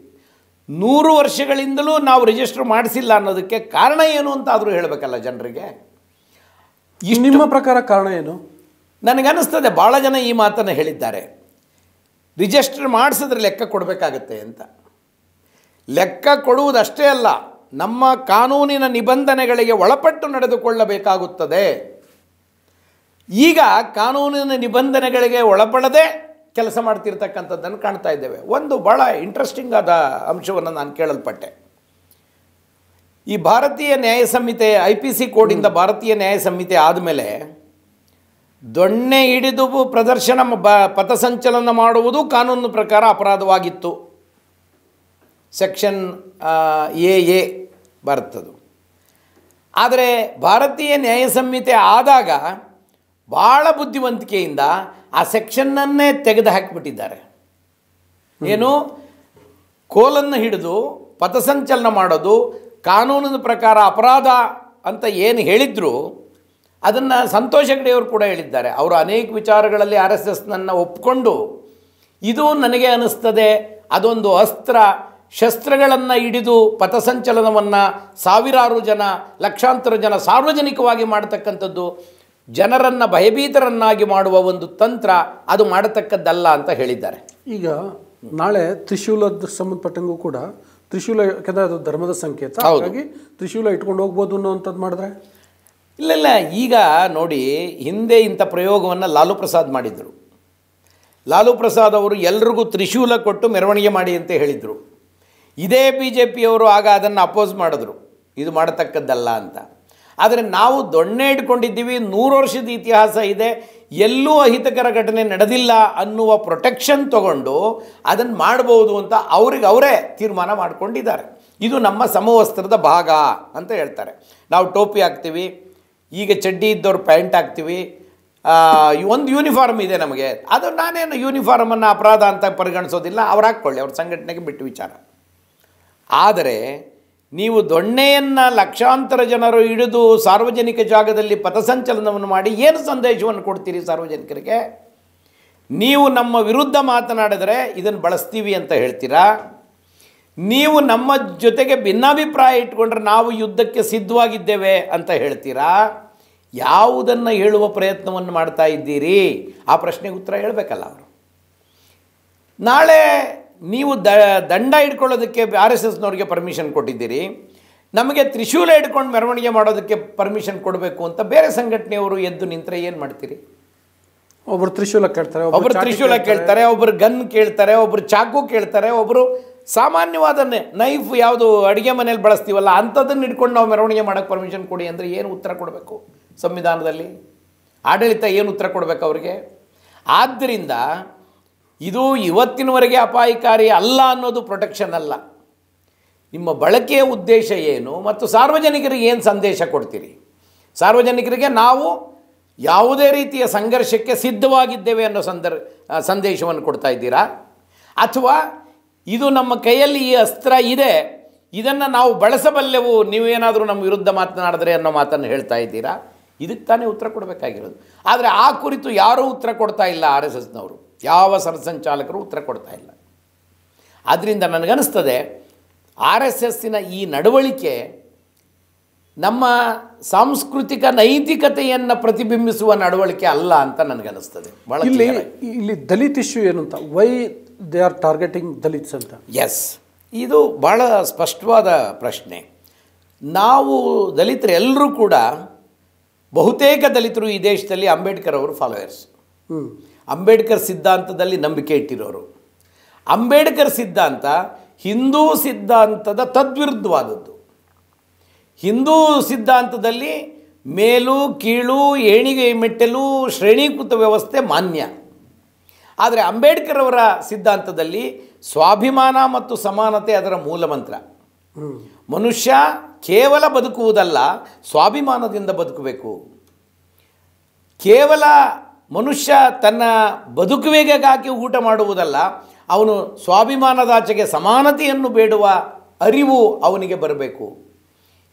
100 ವರ್ಷಗಳಿಂದಲೂ ನಾವು ರಿಜಿಸ್ಟರ್ ಮಾಡಿಸಿಲ್ಲ ಅನ್ನೋದಕ್ಕೆ ಕಾರಣ ಏನು ಅಂತ ಆದರೂ ಹೇಳಬೇಕಲ್ಲ ಜನರಿಗೆ. ನಿಮ್ಮ ಪ್ರಕಾರ ಕಾರಣ ಏನು? ನನಗನ್ನಿಸ್ತದೆ ಭಾಳ ಜನ ಈ ಮಾತನ್ನು ಹೇಳಿದ್ದಾರೆ, ರಿಜಿಸ್ಟರ್ ಮಾಡಿಸಿದ್ರೆ ಲೆಕ್ಕ ಕೊಡಬೇಕಾಗತ್ತೆ ಅಂತ. ಲೆಕ್ಕ ಕೊಡುವುದಷ್ಟೇ ಅಲ್ಲ, ನಮ್ಮ ಕಾನೂನಿನ ನಿಬಂಧನೆಗಳಿಗೆ ಒಳಪಟ್ಟು ನಡೆದುಕೊಳ್ಳಬೇಕಾಗುತ್ತದೆ. ಈಗ ಕಾನೂನಿನ ನಿಬಂಧನೆಗಳಿಗೆ ಒಳಪಡದೆ ಕೆಲಸ ಮಾಡ್ತಿರ್ತಕ್ಕಂಥದ್ದನ್ನು ಕಾಣ್ತಾ ಇದ್ದೇವೆ. ಒಂದು ಭಾಳ ಇಂಟ್ರೆಸ್ಟಿಂಗ್ ಆದ ಅಂಶವನ್ನು ನಾನು ಕೇಳಲ್ಪಟ್ಟೆ. ಈ ಭಾರತೀಯ ನ್ಯಾಯ ಸಂಹಿತೆ IPC ಕೋಡಿಂದ ಭಾರತೀಯ ನ್ಯಾಯ ಸಂಹಿತೆ ಆದಮೇಲೆ ದೊಣ್ಣೆ ಹಿಡಿದು ಪ್ರದರ್ಶನ ಪಥಸಂಚಲನ ಮಾಡುವುದು ಕಾನೂನು ಪ್ರಕಾರ ಅಪರಾಧವಾಗಿತ್ತು. Section AA ಬರ್ತದು. ಆದರೆ ಭಾರತೀಯ ನ್ಯಾಯ ಸಂಹಿತೆ ಆದಾಗ ಭಾಳ ಬುದ್ಧಿವಂತಿಕೆಯಿಂದ ಆ ಸೆಕ್ಷನ್ನನ್ನೇ ತೆಗೆದು ಹಾಕಿಬಿಟ್ಟಿದ್ದಾರೆ. ಏನು, ಕೋಲನ್ನು ಹಿಡಿದು ಪಥಸಂಚಲನ ಮಾಡೋದು ಕಾನೂನಿನ ಪ್ರಕಾರ ಅಪರಾಧ ಅಂತ ಏನು ಹೇಳಿದ್ರು ಅದನ್ನು ಸಂತೋಷ್ ಹೆಗ್ಡೆಯವರು ಕೂಡ ಹೇಳಿದ್ದಾರೆ. ಅವರು ಅನೇಕ ವಿಚಾರಗಳಲ್ಲಿ RSSನನ್ನು ಒಪ್ಪಿಕೊಂಡು, ಇದು ನನಗೆ ಅನ್ನಿಸ್ತದೆ ಅದೊಂದು ಅಸ್ತ್ರ ಶಸ್ತ್ರಗಳನ್ನು ಹಿಡಿದು ಪಥಸಂಚಲನವನ್ನು ಸಾವಿರಾರು ಜನ ಲಕ್ಷಾಂತರ ಜನ ಸಾರ್ವಜನಿಕವಾಗಿ ಮಾಡತಕ್ಕಂಥದ್ದು ಜನರನ್ನು ಭಯಭೀತರನ್ನಾಗಿ ಮಾಡುವ ಒಂದು ತಂತ್ರ, ಅದು ಮಾಡತಕ್ಕದ್ದಲ್ಲ ಅಂತ ಹೇಳಿದ್ದಾರೆ. ಈಗ ನಾಳೆ ತ್ರಿಶೂಲದ ಸಂಬಂಧಪಟ್ಟಂಗೂ ಕೂಡ ತ್ರಿಶೂಲ, ಯಾಕಂದರೆ ಅದು ಧರ್ಮದ ಸಂಕೇತ, ಹಾಗಾಗಿ ತ್ರಿಶೂಲ ಇಟ್ಕೊಂಡು ಹೋಗ್ಬೋದು ಅನ್ನೋವಂಥದ್ದು ಮಾಡಿದ್ರೆ ಇಲ್ಲ. ಈಗ ನೋಡಿ, ಹಿಂದೆ ಇಂಥ ಪ್ರಯೋಗವನ್ನು ಲಾಲು ಪ್ರಸಾದ್ ಮಾಡಿದರು. ಲಾಲು ಪ್ರಸಾದ್ ಅವರು ಎಲ್ರಿಗೂ ತ್ರಿಶೂಲ ಕೊಟ್ಟು ಮೆರವಣಿಗೆ ಮಾಡಿ ಅಂತ ಹೇಳಿದರು. ಇದೇ BJPಯವರು ಆಗ ಅದನ್ನು ಅಪೋಸ್ ಮಾಡಿದ್ರು, ಇದು ಮಾಡತಕ್ಕದ್ದಲ್ಲ ಅಂತ. ಆದರೆ ನಾವು ದೊಣ್ಣೆ ಇಟ್ಕೊಂಡಿದ್ದೀವಿ, 100 ವರ್ಷದ ಇತಿಹಾಸ ಇದೆ, ಎಲ್ಲೂ ಅಹಿತಕರ ಘಟನೆ ನಡೆದಿಲ್ಲ ಅನ್ನುವ ಪ್ರೊಟೆಕ್ಷನ್ ತಗೊಂಡು ಅದನ್ನು ಮಾಡ್ಬೋದು ಅಂತ ಅವರೇ ತೀರ್ಮಾನ ಮಾಡಿಕೊಂಡಿದ್ದಾರೆ. ಇದು ನಮ್ಮ ಸಮವಸ್ತ್ರದ ಭಾಗ ಅಂತ ಹೇಳ್ತಾರೆ. ನಾವು ಟೋಪಿ ಹಾಕ್ತೀವಿ, ಈಗ ಚಡ್ಡಿ ಇದ್ದವ್ರು ಪ್ಯಾಂಟ್ ಹಾಕ್ತೀವಿ, ಒಂದು ಯೂನಿಫಾರ್ಮ್ ಇದೆ ನಮಗೆ, ಅದು ನಾನೇನು ಯೂನಿಫಾರ್ಮನ್ನು ಅಪರಾಧ ಅಂತ ಪರಿಗಣಿಸೋದಿಲ್ಲ, ಅವ್ರು ಹಾಕ್ಕೊಳ್ಳಿ, ಅವ್ರ ಸಂಘಟನೆಗೆ ಬಿಟ್ಟು ವಿಚಾರ. ಆದರೆ ನೀವು ದೊಣ್ಣೆಯನ್ನು ಲಕ್ಷಾಂತರ ಜನರು ಹಿಡಿದು ಸಾರ್ವಜನಿಕ ಜಾಗದಲ್ಲಿ ಪಥಸಂಚಲನವನ್ನು ಮಾಡಿ ಏನು ಸಂದೇಶವನ್ನು ಕೊಡ್ತೀರಿ ಸಾರ್ವಜನಿಕರಿಗೆ? ನೀವು ನಮ್ಮ ವಿರುದ್ಧ ಮಾತನಾಡಿದರೆ ಇದನ್ನು ಬಳಸ್ತೀವಿ ಅಂತ ಹೇಳ್ತೀರಾ, ನೀವು ನಮ್ಮ ಜೊತೆಗೆ ಭಿನ್ನಾಭಿಪ್ರಾಯ ಇಟ್ಕೊಂಡ್ರೆ ನಾವು ಯುದ್ಧಕ್ಕೆ ಸಿದ್ಧವಾಗಿದ್ದೇವೆ ಅಂತ ಹೇಳ್ತೀರಾ. ಯಾವುದನ್ನು ಹೇಳುವ ಪ್ರಯತ್ನವನ್ನು ಮಾಡ್ತಾ ಇದ್ದೀರಿ? ಆ ಪ್ರಶ್ನೆಗೆ ಉತ್ತರ ಹೇಳಬೇಕಲ್ಲ ಅವರು. ನಾಳೆ ನೀವು ದಂಡ ಹಿಡ್ಕೊಳ್ಳೋದಕ್ಕೆ RSSನವ್ರಿಗೆ ಪರ್ಮಿಷನ್ ಕೊಟ್ಟಿದ್ದೀರಿ, ನಮಗೆ ತ್ರಿಶೂಲ ಹಿಡ್ಕೊಂಡು ಮೆರವಣಿಗೆ ಮಾಡೋದಕ್ಕೆ ಪರ್ಮಿಷನ್ ಕೊಡಬೇಕು ಅಂತ ಬೇರೆ ಸಂಘಟನೆಯವರು ಎದ್ದು ನಿಂತರೆ ಏನು ಮಾಡ್ತೀರಿ? ಒಬ್ಬರು ತ್ರಿಶೂಲ ಕೇಳ್ತಾರೆ, ಒಬ್ಬರು ಗನ್ ಕೇಳ್ತಾರೆ, ಒಬ್ಬರು ಚಾಕು ಕೇಳ್ತಾರೆ, ಒಬ್ಬರು ಸಾಮಾನ್ಯವಾದ ನೈಫ್ ಯಾವುದು ಅಡುಗೆ ಮನೇಲಿ ಬಳಸ್ತೀವಲ್ಲ ಅಂಥದ್ದನ್ನು ಹಿಡ್ಕೊಂಡು ನಾವು ಮೆರವಣಿಗೆ ಮಾಡೋಕ್ಕೆ ಪರ್ಮಿಷನ್ ಕೊಡಿ ಅಂದರೆ ಏನು ಉತ್ತರ ಕೊಡಬೇಕು? ಸಂವಿಧಾನದಲ್ಲಿ ಆಡಳಿತ ಏನು ಉತ್ತರ ಕೊಡಬೇಕು ಅವರಿಗೆ? ಆದ್ದರಿಂದ ಇದು ಇವತ್ತಿನವರೆಗೆ ಅಪಾಯಕಾರಿ ಅಲ್ಲ ಅನ್ನೋದು ಪ್ರೊಟೆಕ್ಷನ್ ಅಲ್ಲ. ನಿಮ್ಮ ಬಳಕೆಯ ಉದ್ದೇಶ ಏನು ಮತ್ತು ಸಾರ್ವಜನಿಕರಿಗೆ ಏನು ಸಂದೇಶ ಕೊಡ್ತೀರಿ? ಸಾರ್ವಜನಿಕರಿಗೆ ನಾವು ಯಾವುದೇ ರೀತಿಯ ಸಂಘರ್ಷಕ್ಕೆ ಸಿದ್ಧವಾಗಿದ್ದೇವೆ ಅನ್ನೋ ಸಂದೇಶವನ್ನು ಕೊಡ್ತಾ ಇದ್ದೀರಾ, ಅಥವಾ ಇದು ನಮ್ಮ ಕೈಯಲ್ಲಿ ಈ ಅಸ್ತ್ರ ಇದೆ, ಇದನ್ನು ನಾವು ಬಳಸಬಲ್ಲೆವು, ನೀವೇನಾದರೂ ನಮ್ಮ ವಿರುದ್ಧ ಮಾತನಾಡಿದ್ರೆ ಅನ್ನೋ ಮಾತನ್ನು ಹೇಳ್ತಾ ಇದ್ದೀರಾ? ಇದಕ್ಕೆ ತಾನೇ ಉತ್ತರ ಕೊಡಬೇಕಾಗಿರೋದು. ಆದರೆ ಆ ಕುರಿತು ಯಾರೂ ಉತ್ತರ ಕೊಡ್ತಾ ಇಲ್ಲ. RSSನವರು ಯಾವ ಸರ್ಸಂಚಾಲಕರು ಉತ್ತರ ಕೊಡ್ತಾ ಇಲ್ಲ. ಆದ್ದರಿಂದ ನನಗನ್ನಿಸ್ತದೆ RSSನ ಈ ನಡವಳಿಕೆ ನಮ್ಮ ಸಾಂಸ್ಕೃತಿಕ ನೈತಿಕತೆಯನ್ನು ಪ್ರತಿಬಿಂಬಿಸುವ ನಡವಳಿಕೆ ಅಲ್ಲ ಅಂತ ನನಗನ್ನಿಸ್ತದೆ. ಇಲ್ಲಿ ದಲಿತ್ ಇಶ್ಯೂ ಏನು ಅಂತ, why they are targeting Dalits ಅಂತ? ಎಸ್, ಇದು ಭಾಳ ಸ್ಪಷ್ಟವಾದ ಪ್ರಶ್ನೆ. ನಾವು ದಲಿತರೆಲ್ಲರೂ ಕೂಡ, ಬಹುತೇಕ ದಲಿತರು ಈ ದೇಶದಲ್ಲಿ ಅಂಬೇಡ್ಕರ್ ಅವರು ಫಾಲೋಯರ್ಸ್, ಅಂಬೇಡ್ಕರ್ ಸಿದ್ಧಾಂತದಲ್ಲಿ ನಂಬಿಕೆ ಇಟ್ಟಿರೋರು. ಅಂಬೇಡ್ಕರ್ ಸಿದ್ಧಾಂತ ಹಿಂದೂ ಸಿದ್ಧಾಂತದ ತದ್ವಿರುದ್ಧವಾದದ್ದು. ಹಿಂದೂ ಸಿದ್ಧಾಂತದಲ್ಲಿ ಮೇಲು ಕೀಳು, ಏಣಿಗೆ ಮೆಟ್ಟಲು, ಶ್ರೇಣೀಕೃತ ವ್ಯವಸ್ಥೆ ಮಾನ್ಯ. ಆದರೆ ಅಂಬೇಡ್ಕರ್ ಅವರ ಸಿದ್ಧಾಂತದಲ್ಲಿ ಸ್ವಾಭಿಮಾನ ಮತ್ತು ಸಮಾನತೆ ಅದರ ಮೂಲಮಂತ್ರ. ಮನುಷ್ಯ ಕೇವಲ ಬದುಕುವುದಲ್ಲ, ಸ್ವಾಭಿಮಾನದಿಂದ ಬದುಕಬೇಕು. ಕೇವಲ ಮನುಷ್ಯ ತನ್ನ ಬದುಕುವಿಗಾಗಿ ಊಟ ಮಾಡುವುದಲ್ಲ, ಅವನು ಸ್ವಾಭಿಮಾನದಾಚೆಗೆ ಸಮಾನತೆಯನ್ನು ಬೇಡುವ ಅರಿವು ಅವನಿಗೆ ಬರಬೇಕು.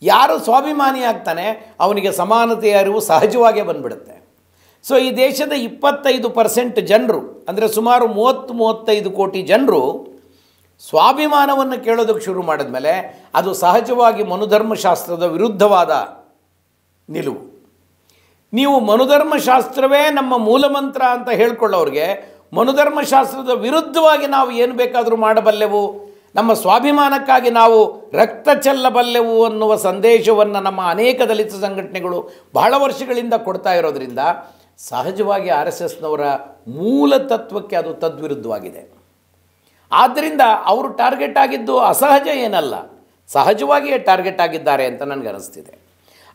ಯಾರು ಸ್ವಾಭಿಮಾನಿ ಆಗ್ತಾನೆ ಅವನಿಗೆ ಸಮಾನತೆಯ ಅರಿವು ಸಹಜವಾಗೇ ಬಂದ್ಬಿಡುತ್ತೆ. ಸೊ ಈ ದೇಶದ 25% ಜನರು, ಅಂದರೆ ಸುಮಾರು 30-35 ಕೋಟಿ ಜನರು ಸ್ವಾಭಿಮಾನವನ್ನು ಕೇಳೋದಕ್ಕೆ ಶುರು ಮಾಡಿದ್ಮೇಲೆ ಅದು ಸಹಜವಾಗಿ ಮನುಧರ್ಮಶಾಸ್ತ್ರದ ವಿರುದ್ಧವಾದ ನಿಲುವು. ನೀವು ಮನುಧರ್ಮಶಾಸ್ತ್ರವೇ ನಮ್ಮ ಮೂಲಮಂತ್ರ ಅಂತ ಹೇಳ್ಕೊಳ್ಳೋರಿಗೆ ಮನುಧರ್ಮಶಾಸ್ತ್ರದ ವಿರುದ್ಧವಾಗಿ ನಾವು ಏನು ಬೇಕಾದರೂ ಮಾಡಬಲ್ಲೆವು, ನಮ್ಮ ಸ್ವಾಭಿಮಾನಕ್ಕಾಗಿ ನಾವು ರಕ್ತ ಚೆಲ್ಲಬಲ್ಲೆವು ಅನ್ನುವ ಸಂದೇಶವನ್ನು ನಮ್ಮ ಅನೇಕ ದಲಿತ ಸಂಘಟನೆಗಳು ಬಹಳ ವರ್ಷಗಳಿಂದ ಕೊಡ್ತಾ ಇರೋದರಿಂದ ಸಹಜವಾಗಿ RSSನವರ ಮೂಲ ತತ್ವಕ್ಕೆ ಅದು ತದ್ವಿರುದ್ಧವಾಗಿದೆ. ಆದ್ದರಿಂದ ಅವರು ಟಾರ್ಗೆಟ್ ಆಗಿದ್ದು ಅಸಹಜ ಏನಲ್ಲ, ಸಹಜವಾಗಿಯೇ ಟಾರ್ಗೆಟ್ ಆಗಿದ್ದಾರೆ ಅಂತ ನನಗನ್ನಿಸ್ತಿದೆ.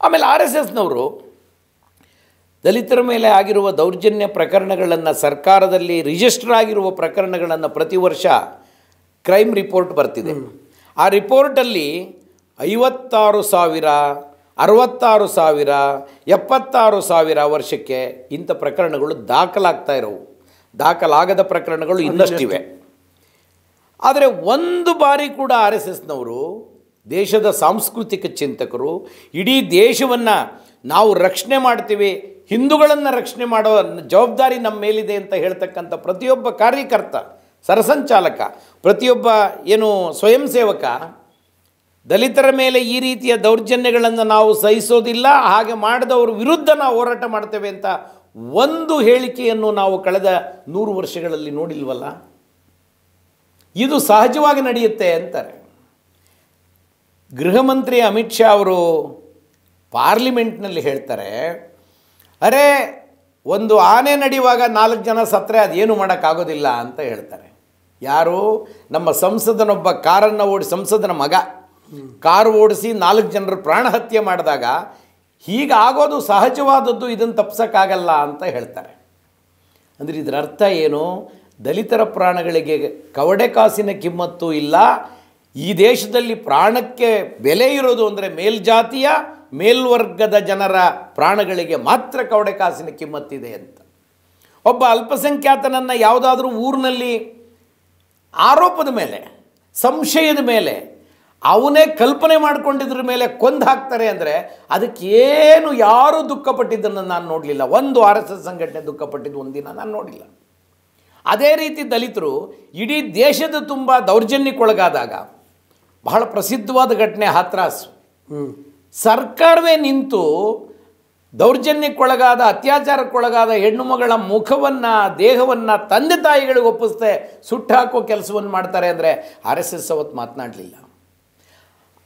ಆಮೇಲೆ RSSನವರು ದಲಿತರ ಮೇಲೆ ಆಗಿರುವ ದೌರ್ಜನ್ಯ ಪ್ರಕರಣಗಳನ್ನು, ಸರ್ಕಾರದಲ್ಲಿ ರಿಜಿಸ್ಟರ್ ಆಗಿರುವ ಪ್ರಕರಣಗಳನ್ನು ಪ್ರತಿ ವರ್ಷ ಕ್ರೈಮ್ ರಿಪೋರ್ಟ್ ಬರ್ತಿದೆ. ಆ ರಿಪೋರ್ಟಲ್ಲಿ 56,000, 66,000, 76,000 ವರ್ಷಕ್ಕೆ ಇಂಥ ಪ್ರಕರಣಗಳು ದಾಖಲಾಗ್ತಾ ಇರೋವು. ದಾಖಲಾಗದ ಪ್ರಕರಣಗಳು ಇನ್ನಷ್ಟಿವೆ. ಆದರೆ ಒಂದು ಬಾರಿ ಕೂಡ RSSನವರು, ದೇಶದ ಸಾಂಸ್ಕೃತಿಕ ಚಿಂತಕರು, ಇಡೀ ದೇಶವನ್ನು ನಾವು ರಕ್ಷಣೆ ಮಾಡ್ತೀವಿ, ಹಿಂದೂಗಳನ್ನು ರಕ್ಷಣೆ ಮಾಡೋ ಜವಾಬ್ದಾರಿ ನಮ್ಮ ಮೇಲಿದೆ ಅಂತ ಹೇಳ್ತಕ್ಕಂಥ ಪ್ರತಿಯೊಬ್ಬ ಕಾರ್ಯಕರ್ತ, ಸರಸಂಚಾಲಕ, ಪ್ರತಿಯೊಬ್ಬ ಸ್ವಯಂ ಸೇವಕ ದಲಿತರ ಮೇಲೆ ಈ ರೀತಿಯ ದೌರ್ಜನ್ಯಗಳನ್ನು ನಾವು ಸಹಿಸೋದಿಲ್ಲ, ಹಾಗೆ ಮಾಡಿದವ್ರ ವಿರುದ್ಧ ನಾವು ಹೋರಾಟ ಮಾಡ್ತೇವೆ ಅಂತ ಒಂದು ಹೇಳಿಕೆಯನ್ನು ನಾವು ಕಳೆದ 100 ವರ್ಷಗಳಲ್ಲಿ ನೋಡಿಲ್ವಲ್ಲ. ಇದು ಸಹಜವಾಗಿ ನಡೆಯುತ್ತೆ ಅಂತಾರೆ. ಗೃಹ ಮಂತ್ರಿ ಅಮಿತ್ ಶಾ ಅವರು ಪಾರ್ಲಿಮೆಂಟ್ನಲ್ಲಿ ಹೇಳ್ತಾರೆ, ಅರೆ ಒಂದು ಆನೆ ನಡೆಯುವಾಗ 4 ಜನ ಸತ್ತರೆ ಅದೇನು ಮಾಡೋಕ್ಕಾಗೋದಿಲ್ಲ ಅಂತ ಹೇಳ್ತಾರೆ. ಯಾರು? ನಮ್ಮ ಸಂಸದನೊಬ್ಬ ಸಂಸದನ ಮಗ ಕಾರು ಓಡಿಸಿ 4 ಜನರು ಪ್ರಾಣ ಹತ್ಯೆ ಮಾಡಿದಾಗ ಹೀಗಾಗೋದು ಸಹಜವಾದದ್ದು, ಇದನ್ನು ತಪ್ಪಿಸೋಕ್ಕಾಗಲ್ಲ ಅಂತ ಹೇಳ್ತಾರೆ. ಅಂದರೆ ಇದರ ಅರ್ಥ ಏನು? ದಲಿತರ ಪ್ರಾಣಗಳಿಗೆ ಕವಡೆ ಕಾಸಿನ ಕಿಮ್ಮತ್ತು ಇಲ್ಲ. ಈ ದೇಶದಲ್ಲಿ ಪ್ರಾಣಕ್ಕೆ ಬೆಲೆ ಇರೋದು ಅಂದರೆ ಮೇಲ್ಜಾತಿಯ ಮೇಲ್ವರ್ಗದ ಜನರ ಪ್ರಾಣಗಳಿಗೆ ಮಾತ್ರ ಕವಡೆ ಕಾಸಿನ ಕಿಮ್ಮತ್ತಿದೆ ಅಂತ. ಒಬ್ಬ ಅಲ್ಪಸಂಖ್ಯಾತನನ್ನು ಯಾವುದಾದ್ರೂ ಊರಿನಲ್ಲಿ ಆರೋಪದ ಮೇಲೆ, ಸಂಶಯದ ಮೇಲೆ, ಅವನೇ ಕಲ್ಪನೆ ಮಾಡಿಕೊಂಡಿದ್ರ ಮೇಲೆ ಕೊಂದು ಹಾಕ್ತಾರೆ ಅಂದರೆ ಅದಕ್ಕೇನು ಯಾರೂ ದುಃಖಪಟ್ಟಿದ್ದನ್ನು ನಾನು ನೋಡಲಿಲ್ಲ. ಒಂದು RSS ಸಂಘಟನೆ ದುಃಖಪಟ್ಟಿದ್ದು ಒಂದಿನ ನಾನು ನೋಡಿಲ್ಲ. ಅದೇ ರೀತಿ ದಲಿತರು ಇಡೀ ದೇಶದ ತುಂಬ ದೌರ್ಜನ್ಯಕ್ಕೊಳಗಾದಾಗ, ಬಹಳ ಪ್ರಸಿದ್ಧವಾದ ಘಟನೆ ಹಾಥ್ರಾಸ್, ಸರ್ಕಾರವೇ ನಿಂತು ದೌರ್ಜನ್ಯಕ್ಕೊಳಗಾದ, ಅತ್ಯಾಚಾರಕ್ಕೊಳಗಾದ ಹೆಣ್ಣು ಮಗಳ ಮುಖವನ್ನು, ದೇಹವನ್ನು ತಂದೆ ತಾಯಿಗಳಿಗೆ ಒಪ್ಪಿಸ್ದೆ ಸುಟ್ಟು ಹಾಕೋ ಕೆಲಸವನ್ನು ಮಾಡ್ತಾರೆ ಅಂದರೆ RSS ಅವತ್ತು ಮಾತನಾಡಲಿಲ್ಲ.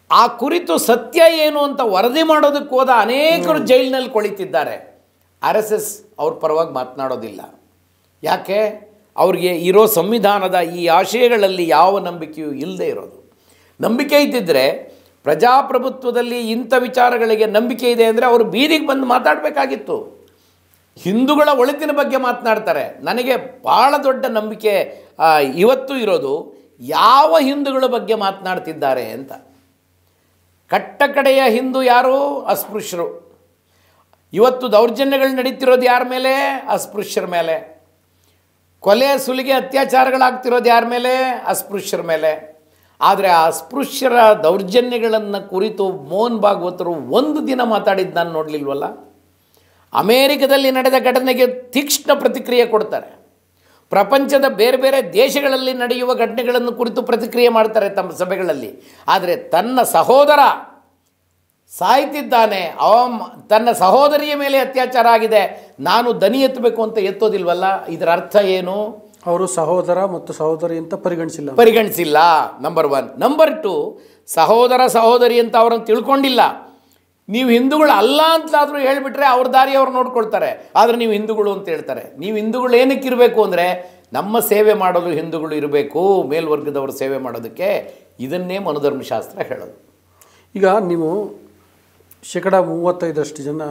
ಆ ಕುರಿತು ಸತ್ಯ ಏನು ಅಂತ ವರದಿ ಮಾಡೋದಕ್ಕೆ ಹೋದ ಅನೇಕರು ಜೈಲಿನಲ್ಲಿ ಕೊಳಿತಿದ್ದಾರೆ. RSS ಅವ್ರ ಪರವಾಗಿ ಮಾತನಾಡೋದಿಲ್ಲ. ಯಾಕೆ? ಅವ್ರಿಗೆ ಇರೋ ಸಂವಿಧಾನದ ಈ ಆಶಯಗಳಲ್ಲಿ ಯಾವ ನಂಬಿಕೆಯೂ ಇಲ್ಲದೆ ಇರೋದು. ನಂಬಿಕೆ ಇದ್ದಿದ್ದರೆ, ಪ್ರಜಾಪ್ರಭುತ್ವದಲ್ಲಿ ಇಂಥ ವಿಚಾರಗಳಿಗೆ ನಂಬಿಕೆ ಇದೆ ಅಂದರೆ ಅವರು ಬೀದಿಗೆ ಬಂದು ಮಾತಾಡಬೇಕಾಗಿತ್ತು. ಹಿಂದೂಗಳ ಒಳಿತಿನ ಬಗ್ಗೆ ಮಾತನಾಡ್ತಾರೆ. ನನಗೆ ಭಾಳ ದೊಡ್ಡ ನಂಬಿಕೆ ಇವತ್ತು ಇರೋದು ಯಾವ ಹಿಂದೂಗಳ ಬಗ್ಗೆ ಮಾತನಾಡ್ತಿದ್ದಾರೆ ಅಂತ. ಕಟ್ಟಕಡೆಯ ಹಿಂದೂ ಯಾರು? ಅಸ್ಪೃಶ್ಯರು. ಇವತ್ತು ದೌರ್ಜನ್ಯಗಳು ನಡೀತಿರೋದು ಯಾರ ಮೇಲೆ? ಅಸ್ಪೃಶ್ಯರ ಮೇಲೆ. ಕೊಲೆ, ಸುಲಿಗೆ, ಅತ್ಯಾಚಾರಗಳಾಗ್ತಿರೋದು ಯಾರ ಮೇಲೆ? ಅಸ್ಪೃಶ್ಯರ ಮೇಲೆ. ಆದರೆ ಆ ಅಸ್ಪೃಶ್ಯರ ದೌರ್ಜನ್ಯಗಳನ್ನು ಕುರಿತು ಮೋಹನ್ ಭಾಗವತರು ಒಂದು ದಿನ ಮಾತಾಡಿದ್ದು ನಾನು ನೋಡಲಿಲ್ವಲ್ಲ. ಅಮೇರಿಕದಲ್ಲಿ ನಡೆದ ಘಟನೆಗೆ ತೀಕ್ಷ್ಣ ಪ್ರತಿಕ್ರಿಯೆ ಕೊಡ್ತಾರೆ. ಪ್ರಪಂಚದ ಬೇರೆ ಬೇರೆ ದೇಶಗಳಲ್ಲಿ ನಡೆಯುವ ಘಟನೆಗಳನ್ನು ಕುರಿತು ಪ್ರತಿಕ್ರಿಯೆ ಮಾಡ್ತಾರೆ ತಮ್ಮ ಸಭೆಗಳಲ್ಲಿ. ಆದರೆ ತನ್ನ ಸಹೋದರ ಸಾಯ್ತಿದ್ದಾನೆ, ತನ್ನ ಸಹೋದರಿಯ ಮೇಲೆ ಅತ್ಯಾಚಾರ ಆಗಿದೆ, ನಾನು ದನಿ ಎತ್ತಬೇಕು ಅಂತ ಎತ್ತೋದಿಲ್ವಲ್ಲ. ಇದರ ಅರ್ಥ ಏನು? ಅವರು ಸಹೋದರ ಮತ್ತು ಸಹೋದರಿ ಅಂತ ಪರಿಗಣಿಸಿಲ್ಲ. ನಂಬರ್ 1. ನಂಬರ್ 2, ಸಹೋದರ ಸಹೋದರಿ ಅಂತ ಅವ್ರನ್ನ ತಿಳ್ಕೊಂಡಿಲ್ಲ. ನೀವು ಹಿಂದೂಗಳು ಅಲ್ಲ ಅಂತಲಾದರೂ ಹೇಳಿಬಿಟ್ರೆ ಅವ್ರ ದಾರಿ ಅವ್ರು ನೋಡ್ಕೊಳ್ತಾರೆ. ಆದರೆ ನೀವು ಹಿಂದೂಗಳು ಅಂತ ಹೇಳ್ತಾರೆ. ನೀವು ಹಿಂದೂಗಳು ಏನಕ್ಕೆ ಇರಬೇಕು ಅಂದರೆ, ನಮ್ಮ ಸೇವೆ ಮಾಡಲು ಹಿಂದೂಗಳು ಇರಬೇಕು, ಮೇಲ್ವರ್ಗದವರು ಸೇವೆ ಮಾಡೋದಕ್ಕೆ. ಇದನ್ನೇ ಮನುಧರ್ಮಶಾಸ್ತ್ರ ಹೇಳೋದು. ಈಗ ನೀವು 35% ಜನ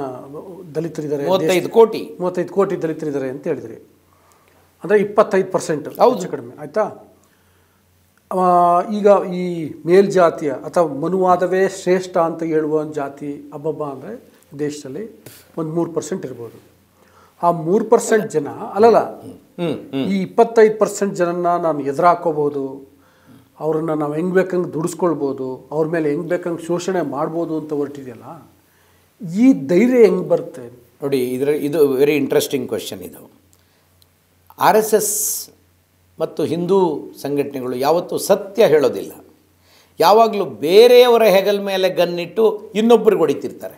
ದಲಿತರಿದ್ದಾರೆ, 35 ಕೋಟಿ ದಲಿತರಿದ್ದಾರೆ ಅಂತ ಹೇಳಿದ್ರಿ. ಅಂದರೆ 25% ಹೌದು, ಕಡಿಮೆ ಆಯಿತಾ. ಈಗ ಈ ಮೇಲ್ಜಾತಿಯ ಅಥವಾ ಮನುವಾದವೇ ಶ್ರೇಷ್ಠ ಅಂತ ಹೇಳುವ ಜಾತಿ ಅಬ್ಬಬ್ಬ ಅಂದರೆ ದೇಶದಲ್ಲಿ ಒಂದು 3% ಇರ್ಬೋದು. ಆ 3% ಜನ ಅಲ್ಲಲ್ಲ, ಈ 25% ಜನನ್ನ ನಾನು ಎದುರಾಕೋಬೋದು, ಅವ್ರನ್ನ ನಾವು ಹೆಂಗೆ ಬೇಕಂಗೆ ದುಡಿಸ್ಕೊಳ್ಬೋದು, ಅವ್ರ ಮೇಲೆ ಹೆಂಗೆ ಬೇಕಂಗೆ ಶೋಷಣೆ ಮಾಡ್ಬೋದು ಅಂತ ಹೊರಟಿದೆಯಲ್ಲ, ಈ ಧೈರ್ಯ ಹೆಂಗೆ ಬರುತ್ತೆ ನೋಡಿ. ಇದು ವೆರಿ ಇಂಟ್ರೆಸ್ಟಿಂಗ್ ಕ್ವೆಶ್ಚನ್. ಇದು RSS ಮತ್ತು ಹಿಂದೂ ಸಂಘಟನೆಗಳು ಯಾವತ್ತೂ ಸತ್ಯ ಹೇಳೋದಿಲ್ಲ. ಯಾವಾಗಲೂ ಬೇರೆಯವರ ಹೆಗಲ ಮೇಲೆ ಗನ್ನಿಟ್ಟು ಇನ್ನೊಬ್ಬರಿಗೆ ಹೊಡಿತಿರ್ತಾರೆ.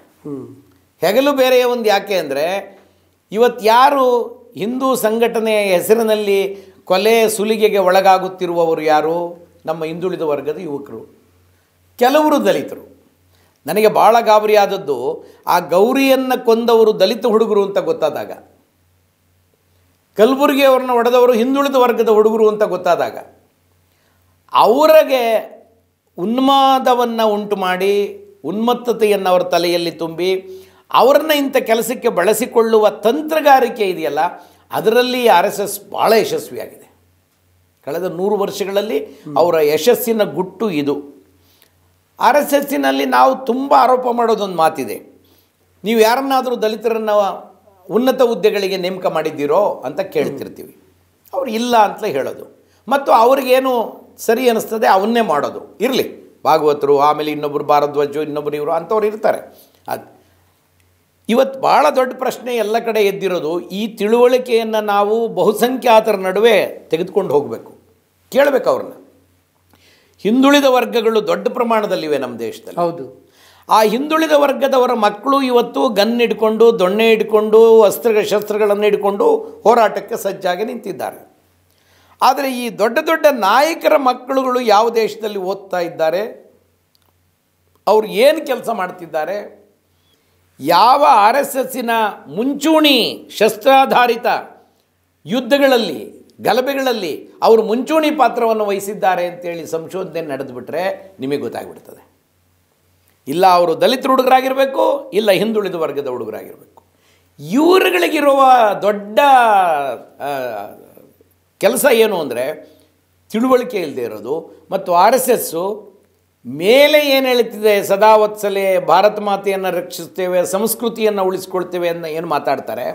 ಹೆಗಲು ಬೇರೆಯ ಒಂದು ಯಾಕೆ ಅಂದರೆ, ಇವತ್ತು ಯಾರು ಹಿಂದೂ ಸಂಘಟನೆಯ ಹೆಸರಿನಲ್ಲಿ ಕೊಲೆ ಸುಲಿಗೆಗೆ ಒಳಗಾಗುತ್ತಿರುವವರು ಯಾರು? ನಮ್ಮ ಹಿಂದುಳಿದ ವರ್ಗದ ಯುವಕರು, ಕೆಲವರು ದಲಿತರು. ನನಗೆ ಭಾಳ ಗಾಬರಿಯಾದದ್ದು, ಆ ಗೌರಿಯನ್ನು ಕೊಂದವರು ದಲಿತ ಹುಡುಗರು ಅಂತ ಗೊತ್ತಾದಾಗ, ಕಲಬುರಗಿ ಅವ್ರನ್ನ ಹೊಡೆದವರು ಹಿಂದುಳಿದ ವರ್ಗದ ಹುಡುಗರು ಅಂತ ಗೊತ್ತಾದಾಗ, ಅವರಿಗೆ ಉನ್ಮಾದವನ್ನು ಉಂಟು ಮಾಡಿ, ಉನ್ಮತ್ತತೆಯನ್ನು ಅವರ ತಲೆಯಲ್ಲಿ ತುಂಬಿ ಅವರನ್ನು ಇಂಥ ಕೆಲಸಕ್ಕೆ ಬಳಸಿಕೊಳ್ಳುವ ತಂತ್ರಗಾರಿಕೆ ಇದೆಯಲ್ಲ, ಅದರಲ್ಲಿ RSS ಭಾಳ ಯಶಸ್ವಿಯಾಗಿದೆ. ಕಳೆದ 100 ವರ್ಷಗಳಲ್ಲಿ ಅವರ ಯಶಸ್ಸಿನ ಗುಟ್ಟು ಇದು. RSSನಲ್ಲಿ ನಾವು ತುಂಬ ಆರೋಪ ಮಾಡೋದೊಂದು ಮಾತಿದೆ. ನೀವು ಯಾರನ್ನಾದರೂ ದಲಿತರನ್ನು ಉನ್ನತ ಹುದ್ದೆಗಳಿಗೆ ನೇಮಕ ಮಾಡಿದ್ದೀರೋ ಅಂತ ಕೇಳ್ತಿರ್ತೀವಿ. ಅವ್ರು ಇಲ್ಲ ಅಂತಲೇ ಹೇಳೋದು, ಮತ್ತು ಅವ್ರಿಗೇನು ಸರಿ ಅನ್ನಿಸ್ತದೆ ಅವನ್ನೇ ಮಾಡೋದು. ಇರಲಿ, ಭಾಗವತರು, ಆಮೇಲೆ ಇನ್ನೊಬ್ಬರು ಭಾರದ್ವಾಜು, ಇನ್ನೊಬ್ಬರು ಇವರು ಅಂಥವ್ರು ಇರ್ತಾರೆ. ಅದು ಇವತ್ತು ಭಾಳ ದೊಡ್ಡ ಪ್ರಶ್ನೆ ಎಲ್ಲ ಕಡೆ ಎದ್ದಿರೋದು, ಈ ತಿಳುವಳಿಕೆಯನ್ನು ನಾವು ಬಹುಸಂಖ್ಯಾತರ ನಡುವೆ ತೆಗೆದುಕೊಂಡು ಹೋಗಬೇಕು, ಕೇಳಬೇಕು ಅವ್ರನ್ನ. ಹಿಂದುಳಿದ ವರ್ಗಗಳು ದೊಡ್ಡ ಪ್ರಮಾಣದಲ್ಲಿವೆ ನಮ್ಮ ದೇಶದಲ್ಲಿ. ಹೌದು. ಆ ಹಿಂದುಳಿದ ವರ್ಗದವರ ಮಕ್ಕಳು ಇವತ್ತು ಗನ್ ಹಿಡ್ಕೊಂಡು, ದೊಣ್ಣೆ ಹಿಡ್ಕೊಂಡು, ಶಸ್ತ್ರಗಳನ್ನು ಹಿಡ್ಕೊಂಡು ಹೋರಾಟಕ್ಕೆ ಸಜ್ಜಾಗಿ ನಿಂತಿದ್ದಾರೆ. ಆದರೆ ಈ ದೊಡ್ಡ ದೊಡ್ಡ ನಾಯಕರ ಮಕ್ಕಳುಗಳು ಯಾವ ದೇಶದಲ್ಲಿ ಓದ್ತಾ ಇದ್ದಾರೆ, ಅವರು ಏನು ಕೆಲಸ ಮಾಡ್ತಿದ್ದಾರೆ, ಯಾವ RSSನ ಮುಂಚೂಣಿ ಶಸ್ತ್ರಾಧಾರಿತ ಯುದ್ಧಗಳಲ್ಲಿ, ಗಲಭೆಗಳಲ್ಲಿ ಅವರು ಮುಂಚೂಣಿ ಪಾತ್ರವನ್ನು ವಹಿಸಿದ್ದಾರೆ ಅಂತೇಳಿ ಸಂಶೋಧನೆ ನಡೆದುಬಿಟ್ರೆ ನಿಮಗೆ ಗೊತ್ತಾಗ್ಬಿಡ್ತದೆ. ಇಲ್ಲ ಅವರು ದಲಿತ ಹುಡುಗರಾಗಿರಬೇಕು, ಇಲ್ಲ ಹಿಂದುಳಿದ ವರ್ಗದ ಹುಡುಗರಾಗಿರಬೇಕು. ಇವರುಗಳಿಗಿರುವ ದೊಡ್ಡ ಕೆಲಸ ಏನು ಅಂದರೆ ತಿಳುವಳಿಕೆ ಇಲ್ಲದೆ ಇರೋದು. ಮತ್ತು RSS ಮೇಲೆ ಏನು ಹೇಳ್ತಿದೆ, ಸದಾ ವತ್ಸಲೆ, ಭಾರತ ಮಾತೆಯನ್ನು ರಕ್ಷಿಸ್ತೇವೆ, ಸಂಸ್ಕೃತಿಯನ್ನು ಉಳಿಸ್ಕೊಳ್ತೇವೆ ಅನ್ನೋ ಏನು ಮಾತಾಡ್ತಾರೆ,